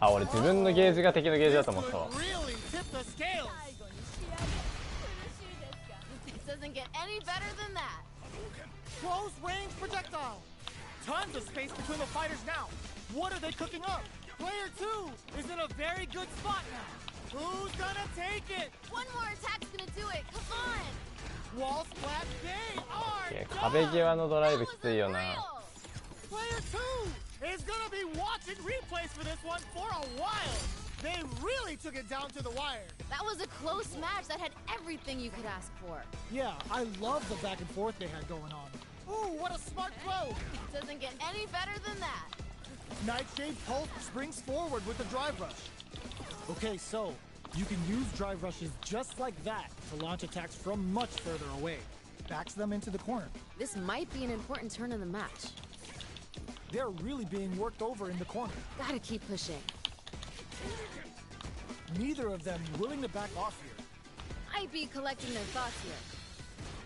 あ、俺自分のゲージが敵のゲージだと思 This ったわ。 could really tip the scales. It doesn't get any better than that. Close range projectile. Tons of space between the fighters now. What are they cooking up? Player 2 is in a very good spot now. Who's gonna take it? One more attack's gonna do it. Come on. Wall splat, they are 壁 done. 際のドライ That ブ was きついよな。 unreal. Player 2 is gonna be watching replays for this one for a while. They really took it down to the wire. That was a close match that had everything you could ask for. Yeah, I love the back and forth they had going on. Ooh, what a smart throw. It doesn't get any better than that. Nightshade Pulse springs forward with the drive rush. Okay, so you can use drive rushes just like that to launch attacks from much further away. Backs them into the corner. This might be an important turn in the match. They're really being worked over in the corner. Gotta keep pushing. Neither of them willing to back off here. Might be collecting their thoughts here.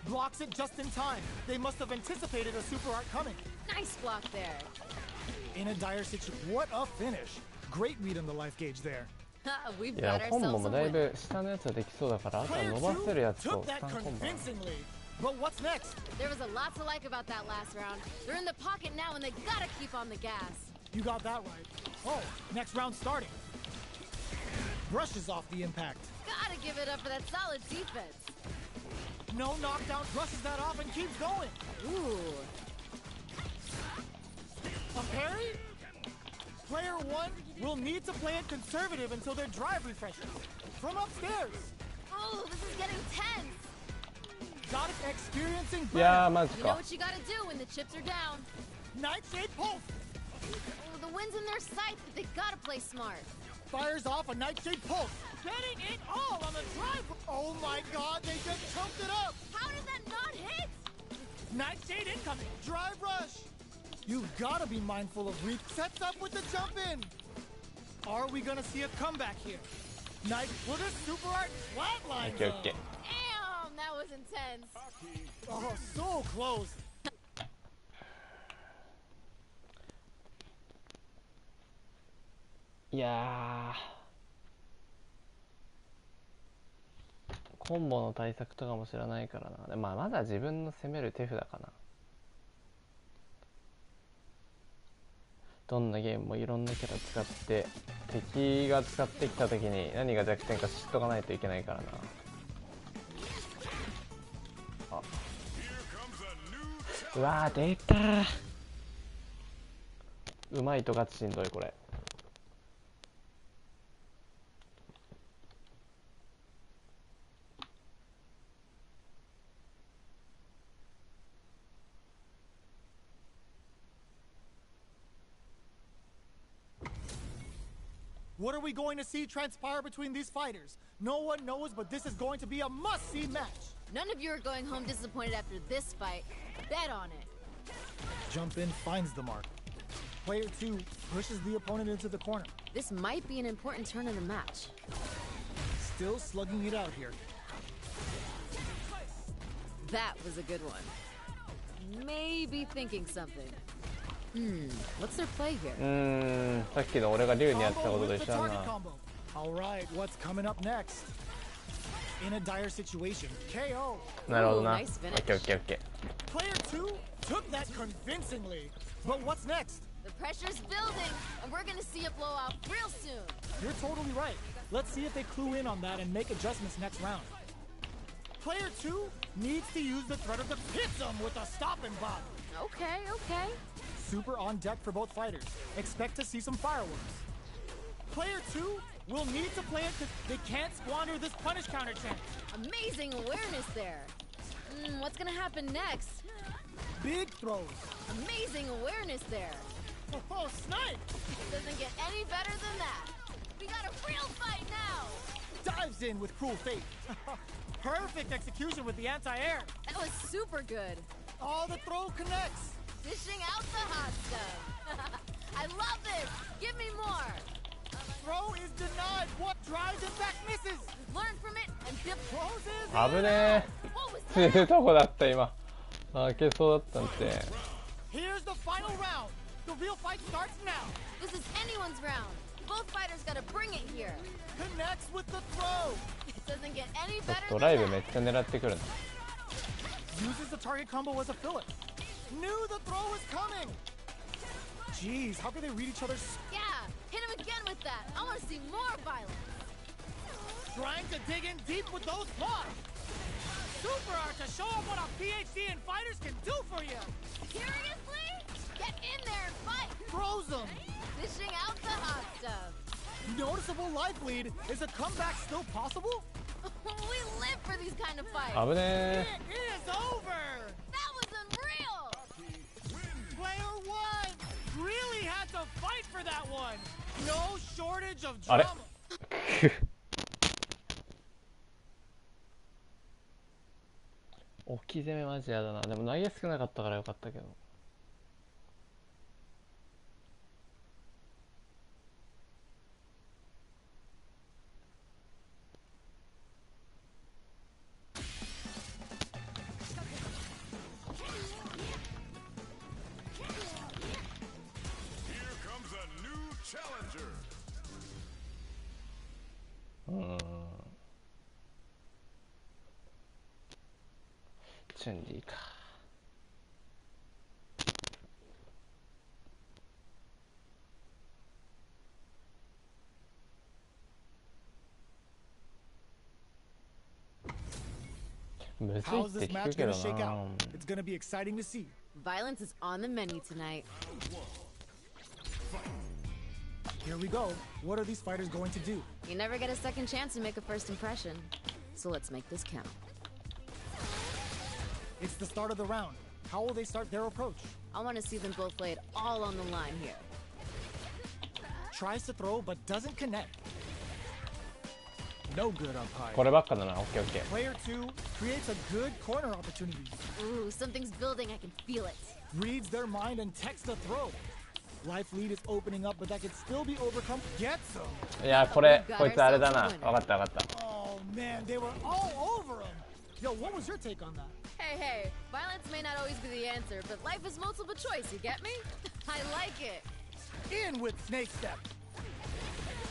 Blocks it just in time. They must have anticipated a super art coming. Nice block there. In a dire situation. What a finish. Great read on the life gauge there. We've いや got コンボ ourselves も a だい win. ぶ下のやつはできそうだからあとは Player 伸ばせるやつ 2 took とス that タンコンボだな。 convincingly. But what's next? There was a lot to like about that last round. They're in the pocket now and they gotta keep on the gas. You got that right. Oh, next round starting. Brushes off the impact. Gotta give it up for that solid defense. No knockdown, brushes that off and keeps going. Ooh. A parry? Player 1 will need to play it conservative until their drive refreshes. From upstairs. Oh, this is getting tense. Got it experiencing いやー burnout. マジ You know か。 what you gotta do when the chips are down. Nightshade Pulse. Oh, the wind's in their sights, but they gotta play smart. Fires off a Nightshade Pulse. Getting it all on the drive. Oh my god, they just chunked it up. How did that not hit? Nightshade incoming. Drive rush. You've gotta be mindful of reach. Sets up with the jump in. Are we gonna see a comeback here? Night with a super art flatline. オッケーオッケー。 Damn, that was intense. Oh, so close. いやーコンボの対策とかも知らないからな。まあまだ自分の攻める手札かな。どんなゲームもいろんなキャラ使って敵が使ってきた時に何が弱点か知っとかないといけないからな。あ、うわー出たー。うまいとガチしんどいこれ。What are we going to see transpire between these fighters? No one knows, but this is going to be a must-see match. None of you are going home disappointed after this fight. Bet on it. Jump in finds the mark. Player 2 pushes the opponent into the corner. This might be an important turn in the match. Still slugging it out here. That was a good one. Maybe thinking something. What's their play here? さっきの俺が竜にやったこ Combo とと with 一 the 緒だ target な。 combo. All right, what's coming up next? In a dire situation, KO. なるほどな。オ Ooh, nice ッケーオッケーオッケ Player 2 took that convincingly. But what's next? The pressure's building, and we're gonna see it blow out real soon. You're totally right. Let's see if they clue in on that and make adjustments next round. Player 2 needs to use the threat of the Pitsum with a stop and bop. Okay, okay. Super on deck for both fighters. Expect to see some fireworks. Player 2 will need to play it because they can't squander this punish counter chance. Amazing awareness there. What's gonna happen next? Big throws. Amazing awareness there. Oh, snipe! Doesn't get any better than that. We got a real fight now. Dives in with cruel fate. Perfect execution with the anti-air. That was super good. Oh, the throw connects. Dishing out the hot stuff. I love this. Give me more. Throw is denied. What drives and back misses. Learn from it and dip. Closes. ー。危ね What was え。 that? 死ぬとこだった今。開けそうだったんて。 Here's the final round. The real fight starts now. This is anyone's round. Both fighters gotta bring it here. Connects with the throw. It doesn't get any ちょっ better と than ライブめっ that. ちゃ狙ってくるな。 Uses the target combo as a filler. Knew the throw was coming. Jeez, how can they read each other's... Yeah, hit him again with that. I want to see more violence. Trying to dig in deep with those claws. Super art to show off what a PhD in fighters can do for you. Seriously? Get in there and fight. Throws them. Dishing out the hot stuff. Noticeable life lead. Is a comeback still possible? We live for these kind of fights. 危ね It is over. That was unreal. Player 1 really had to fight for that one. No shortage of あれ drama. 置き攻めマジやだな。でも投げ少なかったからよかったけど。チュンリーか。むずい How's って this 聞 match くけ gonna ど shake な out? It's gonna be exciting to see. Violence is on the menu tonight. Here we go. What are these fighters going to do? You never get a second chance to make a first impression. So let's make this count. It's the start of the round. How will they start their approach? I want to see them both lay it all on the line here. Tries to throw but doesn't connect. No good up high. こればっかだな。オッケーオッケー。 Player 2 creates a good corner opportunity. Ooh, something's building. I can feel it. Reads their mind and techs the throw. Life lead is opening up, but that can still be overcome. Gets them. いやこれこいつあれだな。わかったわかった。 Oh man, they were all over him. Yo, what was your take on that? Hey, hey, violence may not always be the answer, but life is multiple choice, you get me? I like it. In with snake step.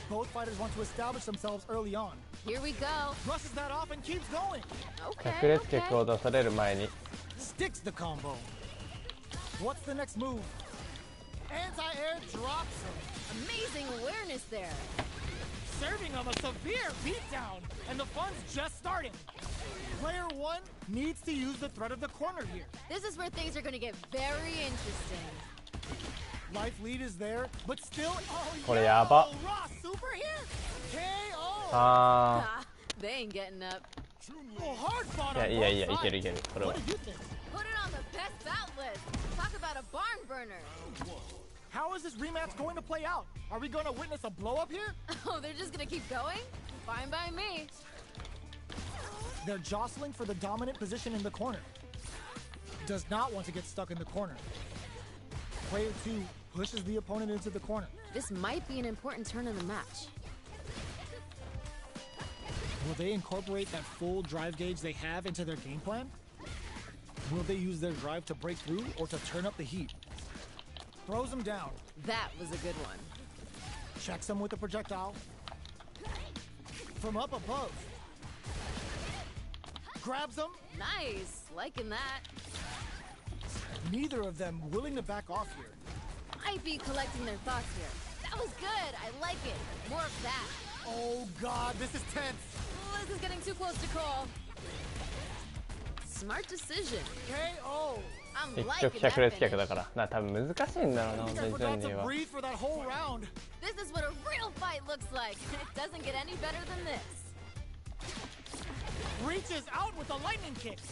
Both fighters want to establish themselves early on. Here we go. Brushes that off and keeps going. Okay, 隠れつけ okay. を出される前に。 Sticks the combo. What's the next move? Anti-air drops him, Amazing awareness there. serving him a severe beatdown, and the fun's just starting. Player 1 needs to use the threat of the corner here. This is where things are gonna get very interesting. Life lead is there, but still. Oh, これやば。 Raw super here. KO. あ Ah, they ain't getting up. Oh, hard fought あ。いや on いやい both やいける sides. いける。これは What。do you think? Put it on the best bout list. Talk about a barn burner. How is this rematch going to play out? Are we going to witness a blow up here? Oh, they're just gonna keep going? Fine by me. They're jostling for the dominant position in the corner. Does not want to get stuck in the corner. Player 2 pushes the opponent into the corner. This might be an important turn in the match. Will they incorporate that full drive gauge they have into their game plan? Will they use their drive to break through or to turn up the heat? Throws him down. That was a good one. Checks him with a projectile. From up above. Grabs him. Nice. Liking that. Neither of them willing to back off here. Might be collecting their thoughts here. That was good. I like it. More of that. Oh God, this is tense. Ooh, this is getting too close to call. Smart decision. KO. I'm 結 liking 局 that 百列客 finish. だから多分難しいんだろうな I 本 think 当 I に forgot 順 to には breathe for that whole round. This is what a real fight looks like. It doesn't get any better than this. Reaches out with the lightning kicks.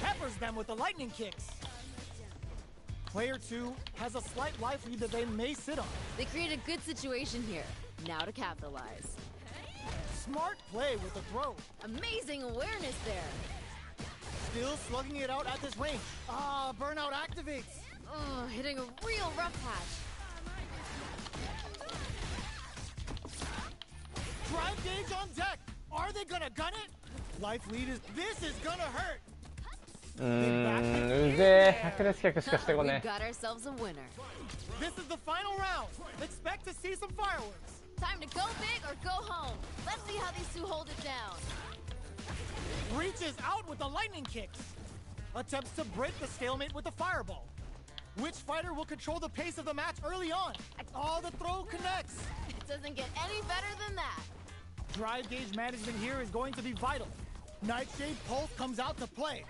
Peppers them with the lightning kicks. Player 2 has a slight life lead that they may sit on. They create a good situation here. Now to capitalize. Smart play with the throw. Amazing awareness there. Still slugging it out at this range. Ah, burnout activates. Oh, hitting a real rough patch. Drive gauge on deck. Are they gonna gun it? Life lead is. This is gonna hurt. うぜえ百列客しかしてこ We ね got ourselves a winner. This is the final round. Expect to see some fireworks. Time to go big or go home. Let's see how these two hold it down. Reaches out with the lightning kicks. Attempts to break the stalemate with the fireball. Which fighter will control the pace of the match early on? Oh, the throw connects. It doesn't get any better than that. Drive gauge management here is going to be vital. Nightshade Pulse comes out to play.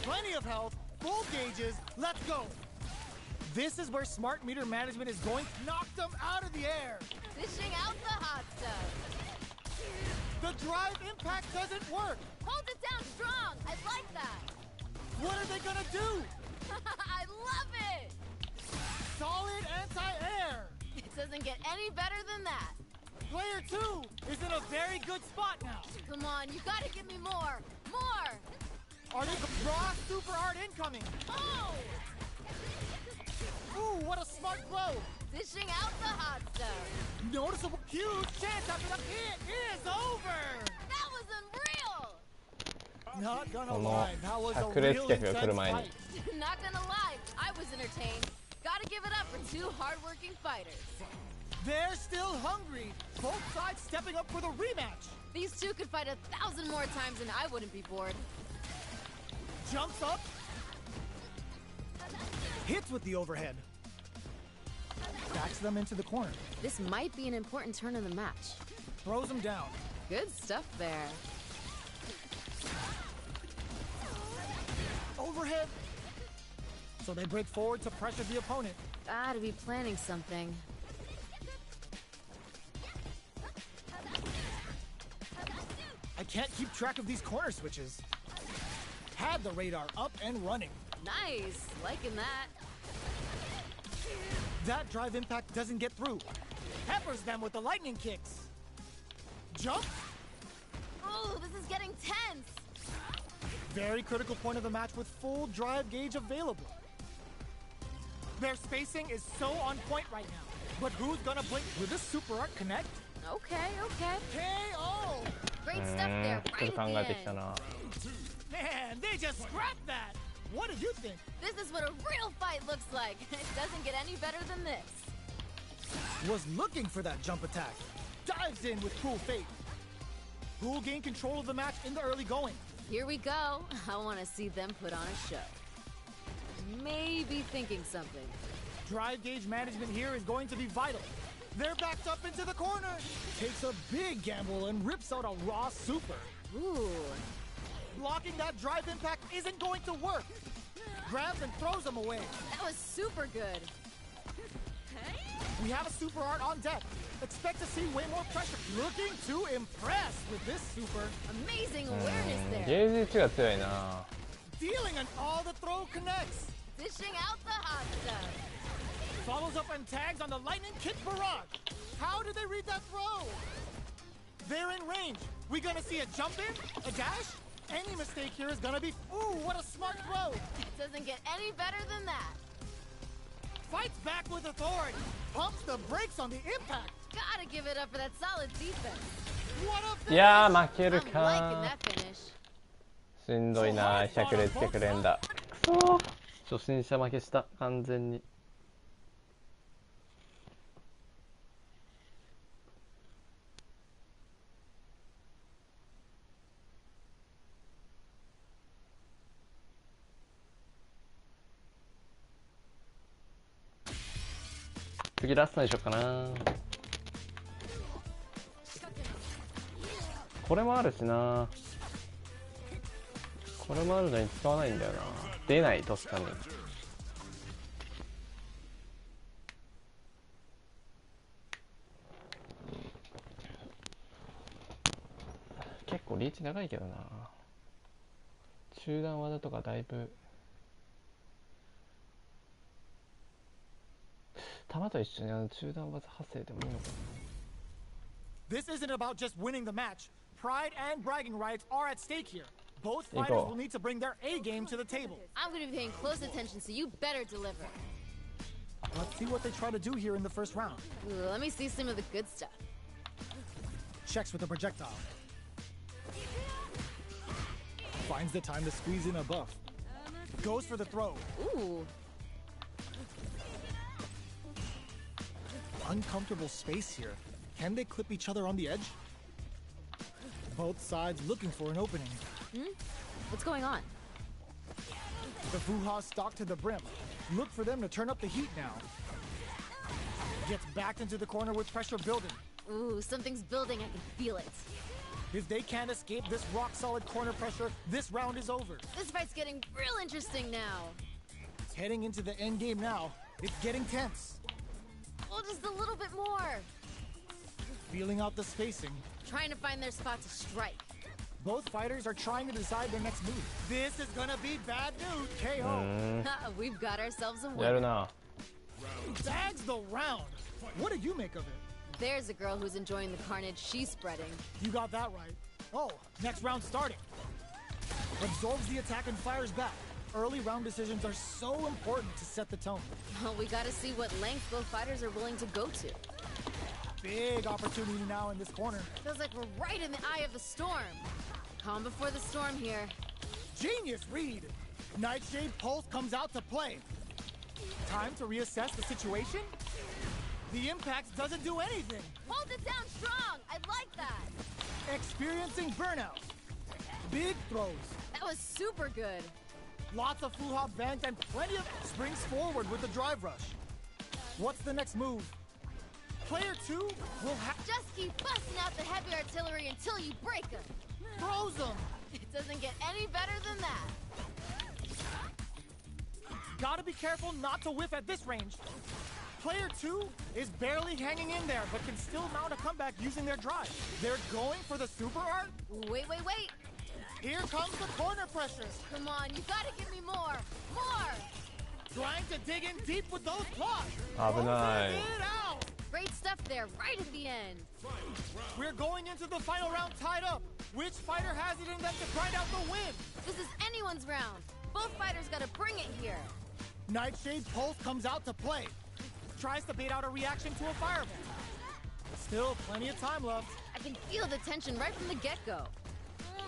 Plenty of health, full gauges, let's go. This is where smart meter management is going to knock them out of the air. Dishing out the hot stuff. The drive impact doesn't work. Hold it down strong. I like that. What are they gonna do? I love it. Solid anti-air. It doesn't get any better than that. Player 2 is in a very good spot now. Come on, you gotta give me more. More. Are they raw super art incoming? Oh! Ooh, what a smart throw. Dishing out the hot stuff. Noticeable huge chance after the hit is over. That was unreal. Not gonna この lie, that was a 百列 real 客が来る intense 前に fight. Not gonna lie, I was entertained. Gotta give it up for two hardworking fighters. They're still hungry. Both sides stepping up for the rematch. These two could fight 1,000 more times and I wouldn't be bored. Jumps up. Hits with the overhead. Backs them into the corner. This might be an important turn in the match. Throws them down. Good stuff there. Overhead. So they break forward to pressure the opponent. Gotta be planning something. I can't keep track of these corner switches. Had the radar up and running. Nice, liking that. That drive impact doesn't get through. Peppers them with the lightning kicks. Jump. Ooh, this is getting tense. Very critical point of the match with full drive gauge available. Their spacing is so on point right now. But who's gonna blink? Will this super art connect? Okay, okay. KO! Great stuff there, ちょっ right と考 at え the てきた end. な Man, they just scrapped that! What did you think? This is what a real fight looks like. It doesn't get any better than this. Was looking for that jump attack. Dives in with cool fate. Who will gain control of the match in the early going? Here we go. I want to see them put on a show. Maybe thinking something. Drive gauge management here is going to be vital. They're backed up into the corner. Takes a big gamble and rips out a raw super. Ooh. Blocking that drive impact isn't going to work. Grabs and throws them away. That was super good. We have a super art on deck. Expect to see way more pressure. Looking to impress with this super. Amazing awareness ゲ there. ージ値が強いな Dealing and all the throw connects. Dishing out the hot stuff. Follows up and tags on the lightning kick barrage. How did they read that throw? They're in range. We gonna see a jump in? A dash? Any mistake here is gonna be... Ooh, what a smart throw. It doesn't get any better than that. fights back with authority. Pumps the brakes on the impact. Gotta give it up for that solid defense. What a いやー負け I'm る liking か that finish. しんどいな100でつけくれんだくそー初心者負けした完全に次ラストにしようかなこれもあるしなこれもあるのに使わないんだよな出ない確かに結構リーチ長いけどな中段技とかだいぶ弾と一緒に中段技派生でもいいのかな This isn't about just winning the match. Pride and bragging rights are at stake here. Both fighters will need to bring their A game to the table. I'm gonna be paying close attention, so you better deliver. Let's see what they try to do here in the first round. Ooh, let me see some of the good stuff. Checks with the projectile. Finds the time to squeeze in a buff. Goes for the throw. Ooh. Uncomfortable space here. Can they clip each other on the edge? Both sides looking for an opening. What's going on? The Fuha stalk to the brim. Look for them to turn up the heat now. Gets backed into the corner with pressure building. Ooh, something's building. I can feel it. If they can't escape this rock-solid corner pressure, this round is over. This fight's getting real interesting now. Heading into the end game now. It's getting tense. Oh, just a little bit more. Feeling out the spacing. Trying to find their spot to strike. Both fighters are trying to decide their next move. This is gonna be bad news. KO. We've got ourselves a やる winner. な Bags the round. What did you make of it? There's a girl who's enjoying the carnage she's spreading. You got that right. Oh, next round starting. Absorbs the attack and fires back. Early round decisions are so important to set the tone. Well, we gotta see what length both fighters are willing to go to. Big opportunity now in this corner. Feels like we're right in the eye of the storm. Calm before the storm here. Genius read. Nightshade Pulse comes out to play. Time to reassess the situation? The impact doesn't do anything. Hold it down strong. I like that. Experiencing burnout. Big throws. That was super good. Lots of Fuha banked and plenty of springs forward with the drive rush. What's the next move? Player 2 will Just keep busting out the heavy artillery until you break them. throws them. It doesn't get any better than that. Gotta be careful not to whiff at this range. Player 2 is barely hanging in there, but can still mount a comeback using their drive. They're going for the super art. Wait. Here comes the corner pressures. Come on, you gotta give me more. More. Trying to dig in deep with those claws. 危ない Closing it out. Great stuff there, right at the end. We're going into the final round tied up. Which fighter has it in them to grind out the win? This is anyone's round. Both fighters gotta bring it here. Nightshade Pulse comes out to play. Tries to bait out a reaction to a fireball. Still plenty of time left. I can feel the tension right from the get-go.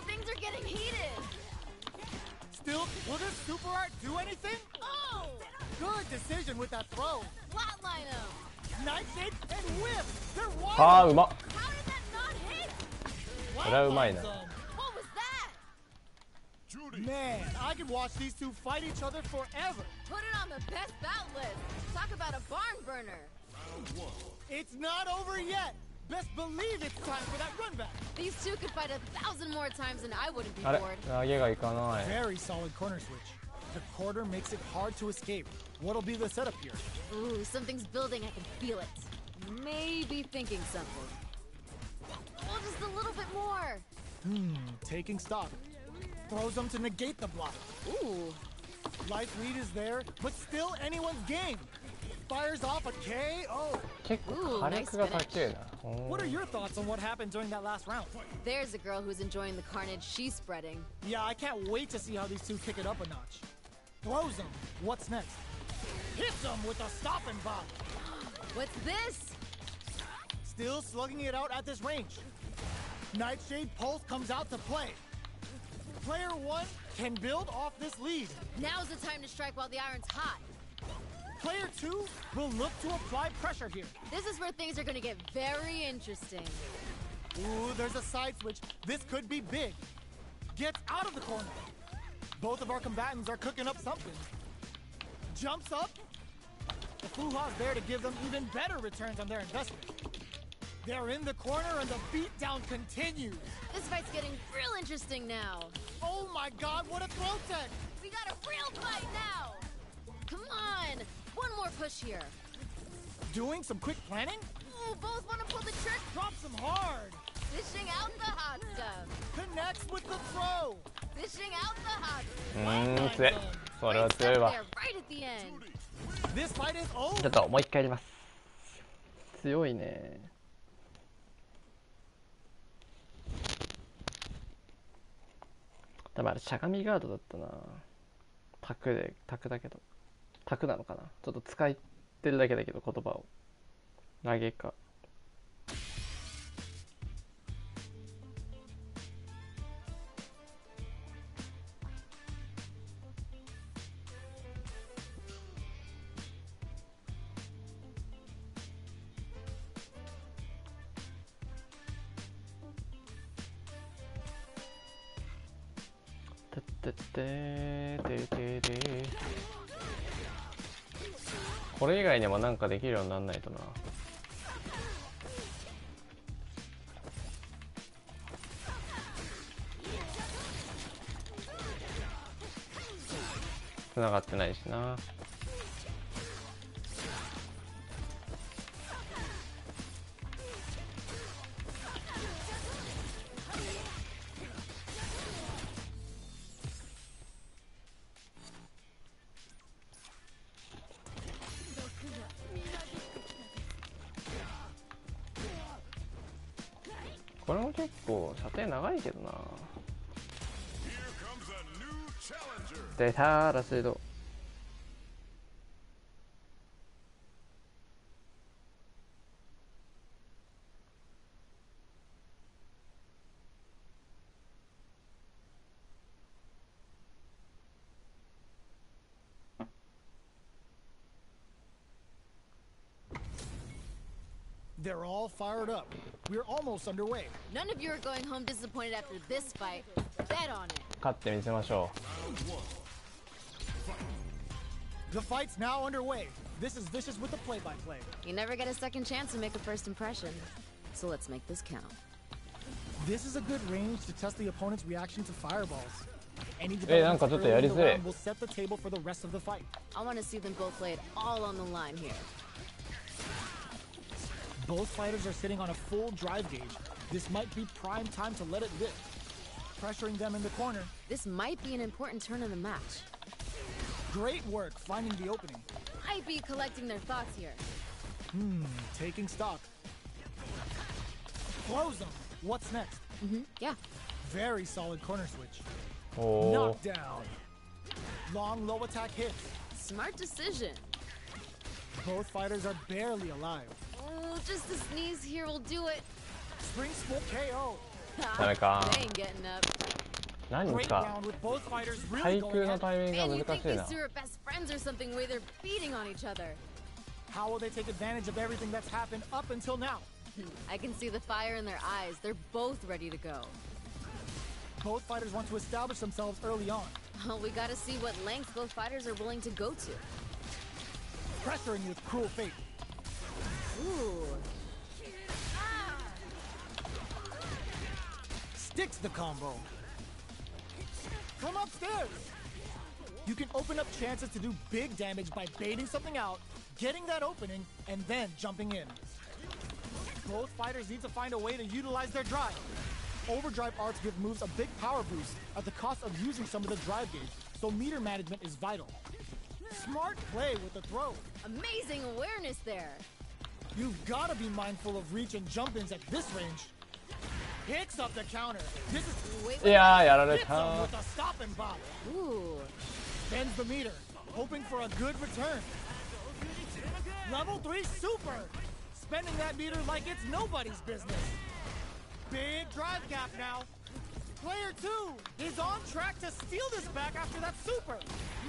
Things are getting heated. Still, will this super art do anything? Oh! Good decision with that throw. Flatline him. Nightshade and whip. They're wide. あーうまっ How did that not hit? これはうまいな What was that? Man, I could watch these two fight each other forever. Put it on the best bout list. Talk about a barn burner. It's not over yet. Best believe it's time for that run back. These two could fight 1,000 more times and I wouldn't be あれ bored. 投げがいかない Very solid corner switch. The quarter makes it hard to escape. What'll be the setup here? Ooh, something's building. I can feel it. Maybe thinking something. Oh, just a little bit more. Taking stock. Throws them to negate the block. Ooh. Light lead is there, but still anyone's game. Fires off a KO. 結構火力が高いな What are your thoughts on what happened during that last round? There's a girl who's enjoying the carnage she's spreading. Yeah, I can't wait to see how these two kick it up a notch. Throws them. What's next? Hits him with a stop and bop. What's this? Still slugging it out at this range. Nightshade Pulse comes out to play. Player 1 can build off this lead. Now's the time to strike while the iron's hot. Player 2 will look to apply pressure here. This is where things are gonna get very interesting. Ooh, there's a side switch. This could be big. Gets out of the corner. Both of our combatants are cooking up something. Jumps up. The Fuha's there to give them even better returns on their investment. They're in the corner and the beatdown continues. This fight's getting real interesting now. Oh my god, what a throw tech! We got a real fight now! Come on! One more push here. Doing some quick planning? Ooh, both want to pull the trick. Drops him hard. Fishing out the hot stuff. Connects with the throw. Fishing out the hot 強い。それは stuff. 強いわ。 There, right at the end. This fight is ちょ over. っともう一回やります。強いね。多分あれしゃがみガードだったな。タクだけど。タクなのかな。ちょっと使ってるだけだけど言葉を。投げか。これ以外にもなんかできるようにならないとな。繋がってないしな。これも結構射程長いけどな。出たラシード。They're all fired up. We're almost underway. None of you are going home disappointed after this fight. Bet on it. 勝ってみせましょ The fight's now underway. This is Vicious with the play-by-play. You never get a second chance to make a first impression. So let's make this count. This is a good range to test the opponent's reaction to fireballs. Any なんかちょっとやり developments づれ early in the round will set the table for the rest of the fight. I want to see them both lay it all on the line here. Both fighters are sitting on a full drive gauge. This might be prime time to let it rip. Pressuring them in the corner. This might be an important turn in the match. Great work finding the opening. Might be collecting their thoughts here. Taking stock. Close them. What's next? Yeah. Very solid corner switch. う。おお。 Knockdown. Long low attack hits. Smart decision. Both fighters are barely alive. Oh, just a sneeze here will do it. Spring Smoke KO. ダメか。 They ain't getting up. 何 Great か round with both fighters 対 really 空 going の at it. タイミング Man, が you 難 think しい these な。 two are best friends or something, the way they're beating on each other. How will they take advantage of everything that's happened up until now? I can see the fire in their eyes. They're both ready to go. Both fighters want to establish themselves early on. We gotta see what lengths both fighters are willing to go to. Pressuring with cruel fate. Ooh. Sticks the combo. From upstairs. You can open up chances to do big damage by baiting something out, getting that opening, and then jumping in. Both fighters need to find a way to utilize their drive. Overdrive arts give moves a big power boost at the cost of using some of the drive gauge, so meter management is vital. Smart play with the throw. Amazing awareness there. You've got to be mindful of reach and jump-ins at this range. Picks up the counter. This is いやーやられ hits him た with a stop and bop. Ooh. Bends the meter. hoping for a good return. Level 3 super! Spending that meter like it's nobody's business. Big drive gap now. Player 2 is on track to steal this back after that super.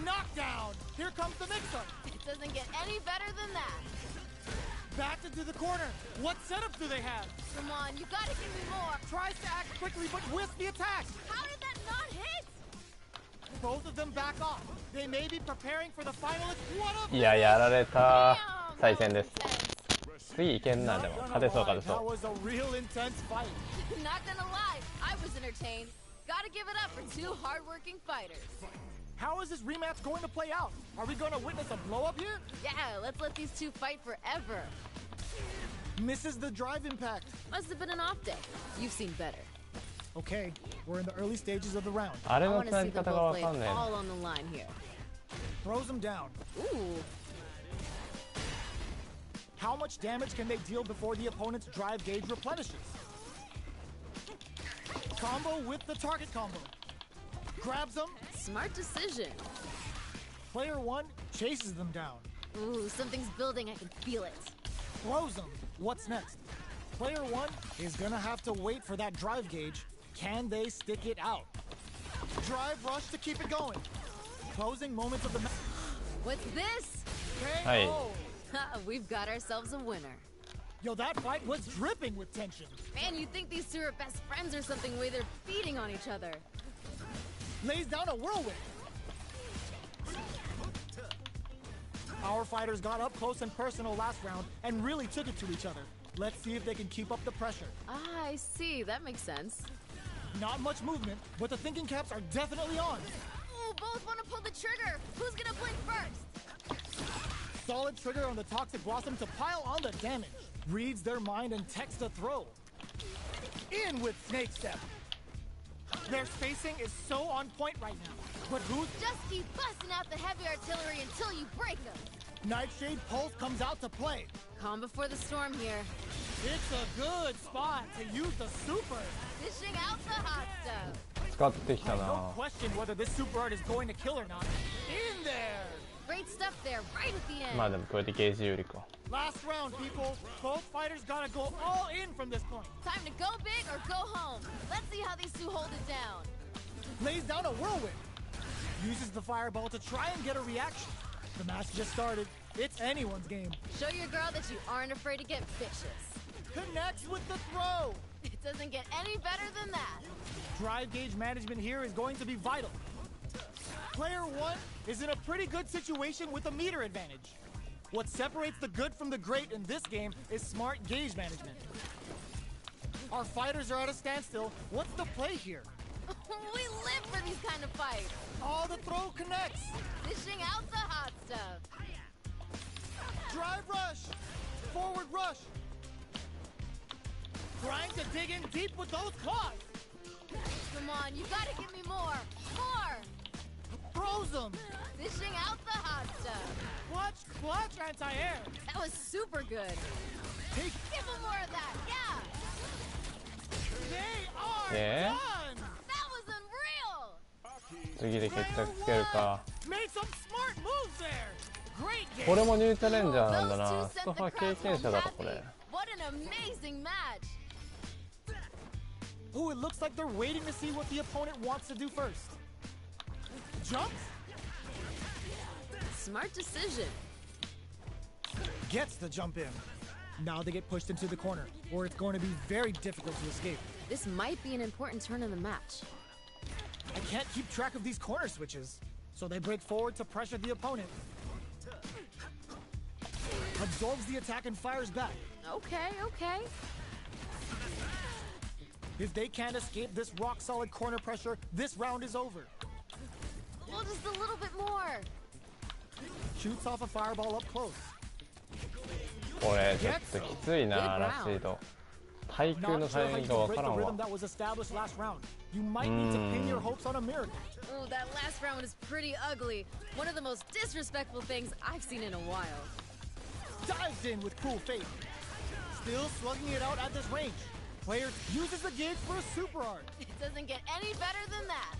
Knockdown. Here comes the mix-up. It doesn't get any better than that. Backed into the corner. What setup do they have? Come on, you gotta give me more. Tries to act quickly but whiffs the attack. How did that not hit? Both of them back off. They may be preparing for the finalist. What a いや、やられた。 Damn, 再 that 戦で was す。 intense. 次いけんな、でも。 Not 勝てそう、 gonna 勝て lie, そ that was a real intense fight. Not gonna lie, I was entertained. Gotta give it up for two hardworking fighters. How is this rematch going to play out? Are we going to witness a blow-up here? Yeah, let's let these two fight forever. Misses the drive impact. Must have been an off day. You've seen better. Okay, we're in the early stages of the round. う。あれ I の want 使 to い see them 方が both わ lay か it んねえな。 all on the line here. Throws him down. Ooh, How much damage can they deal before the opponent's drive gauge replenishes? Combo with the target combo. Grabs them. smart decision. Player 1 chases them down. Ooh, something's building. I can feel it. Throws them. What's next? Player 1 is gonna have to wait for that drive gauge. Can they stick it out? Drive rush to keep it going. Closing moments of the match. What's this? Hey. KO. We've got ourselves a winner. Yo, that fight was dripping with tension. Man, you think these two are best friends or something, the way they're feeding on each other. Lays down a whirlwind. Our fighters got up close and personal last round and really took it to each other. Let's see if they can keep up the pressure. Ah, I see. That makes sense. Not much movement, but the thinking caps are definitely on. Ooh, both want to pull the trigger. Who's gonna blink first? Solid trigger on the Toxic Blossom to pile on the damage. Reads their mind and texts a throw. In with Snake Step. Their spacing is so on point right now. But who's... Just keep busting out the heavy artillery until you break them. Nightshade Pulse comes out to play. Calm before the storm here. It's a good spot to use the super. Dishing out the hot stuff. 使ってきた No な。 question whether this super art is going to kill or not. In there! Great stuff there, right at the end. まあでもこれでゲージ有利か。 Last round, people. Both fighters gotta go all in from this point. Time to go big or go home. Let's see how these two hold it down. Lays down a whirlwind. Uses the fireball to try and get a reaction. The match just started. It's anyone's game. Show your girl that you aren't afraid to get vicious. Connects with the throw. It doesn't get any better than that. Drive gauge management here is going to be vital. Player 1 is in a pretty good situation with a meter advantage. What separates the good from the great in this game is smart gauge management. Our fighters are at a standstill. What's the play here? We live for these kind of fights. Oh, the throw connects. Dishing out the hot stuff. Drive rush. Forward rush. Trying to dig in deep with those claws. Come on, you gotta give me more. More. Throws them. Dishing out the hot stuff. Clutch anti-air. That was super good. Take. Give him more of that, yeah. They are Yeah. done. That was unreal. 次で決着つけるか。 Made some smart moves there. Great game. これもニューチャレンジャーなんだ Those な。 two ス sent ト the ファ経 crowd 験 home 者だろこ happy. れ。 What an amazing match. Oh, it looks like they're waiting to see what the opponent wants to do first. Jumps. Smart decision. Gets the jump in. Now they get pushed into the corner, or it's going to be very difficult to escape. This might be an important turn in the match. I can't keep track of these corner switches, so they break forward to pressure the opponent. Absorbs the attack and fires back. Okay, okay. If they can't escape this rock-solid corner pressure, this round is over. Well, just a little bit more. Shoots off a fireball up close. これちょっときついな、ラシード。対空 Not の sure タイ how ミン you グが can わ break か the らん rhythm わ。 that was established last round. You might need to pin your hopes on a miracle. Ooh, that last round was pretty ugly. One of the most disrespectful things I've seen in a while. Dives in with cool faith. Still slugging it out at this range. Player uses the gauge for a super art. It doesn't get any better than that.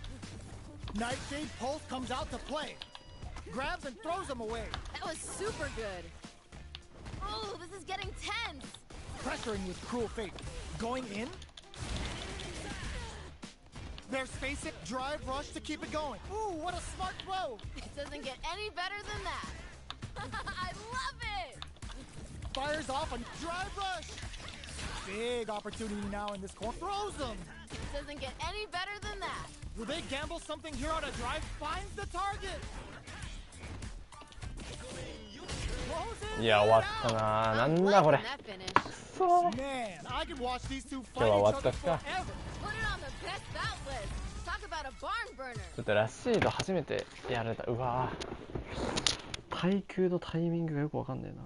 Nightshade Pulse comes out to play. grabs and throws him away. That was super good. Oh, this is getting tense. Pressuring with cruel fate. Going in? They're spacing. Drive rush to keep it going. Ooh, what a smart throw. It doesn't get any better than that. I love it. Fires off a drive rush. Big opportunity now in this corner. Throws them. It doesn't get any better than that. Will they gamble something here on a drive? Finds the target. いや終わったな。なんだこれ。 That finish. くそ。 Man, I could watch these two 今日は fight 終 each わった other っすか。 forever. Put it on the best bout list. Talk about a barn burner. ちょっとラッシード初めてやられた。うわー、対空のタイミングがよくわかんねえな。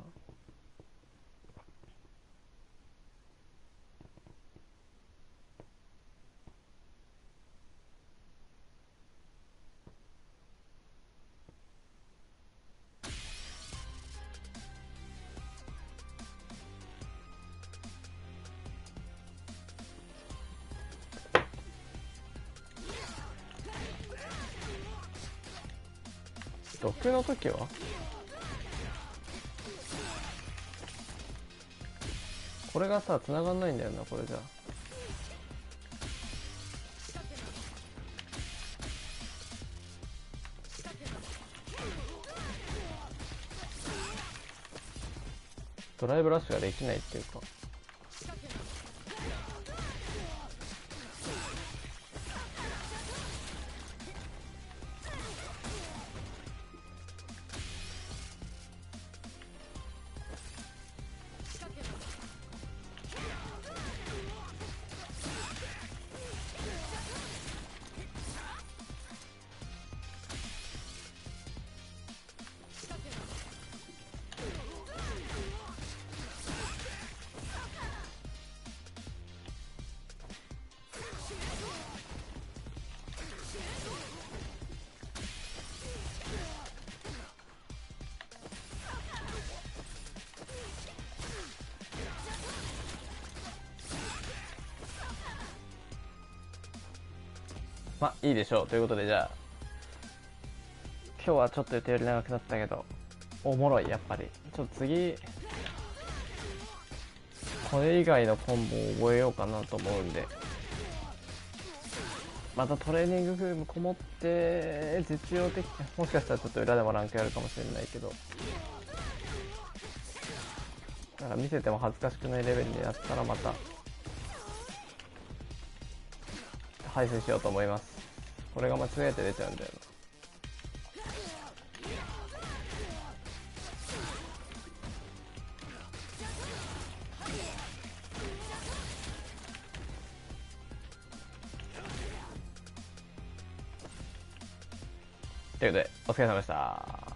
6の時はこれがさ繋がんないんだよな。これじゃドライブラッシュができないっていうか。まあいいでしょう。ということで、じゃあ今日はちょっと予定より長くなったけどおもろい。やっぱりちょっと次これ以外のコンボを覚えようかなと思うんで、またトレーニング風もこもって実用的、もしかしたらちょっと裏でもランクやるかもしれないけど、なんか見せても恥ずかしくないレベルになったらまた配信しようと思います。これが間違えて出ちゃうんだよな。ということでお疲れ様でした。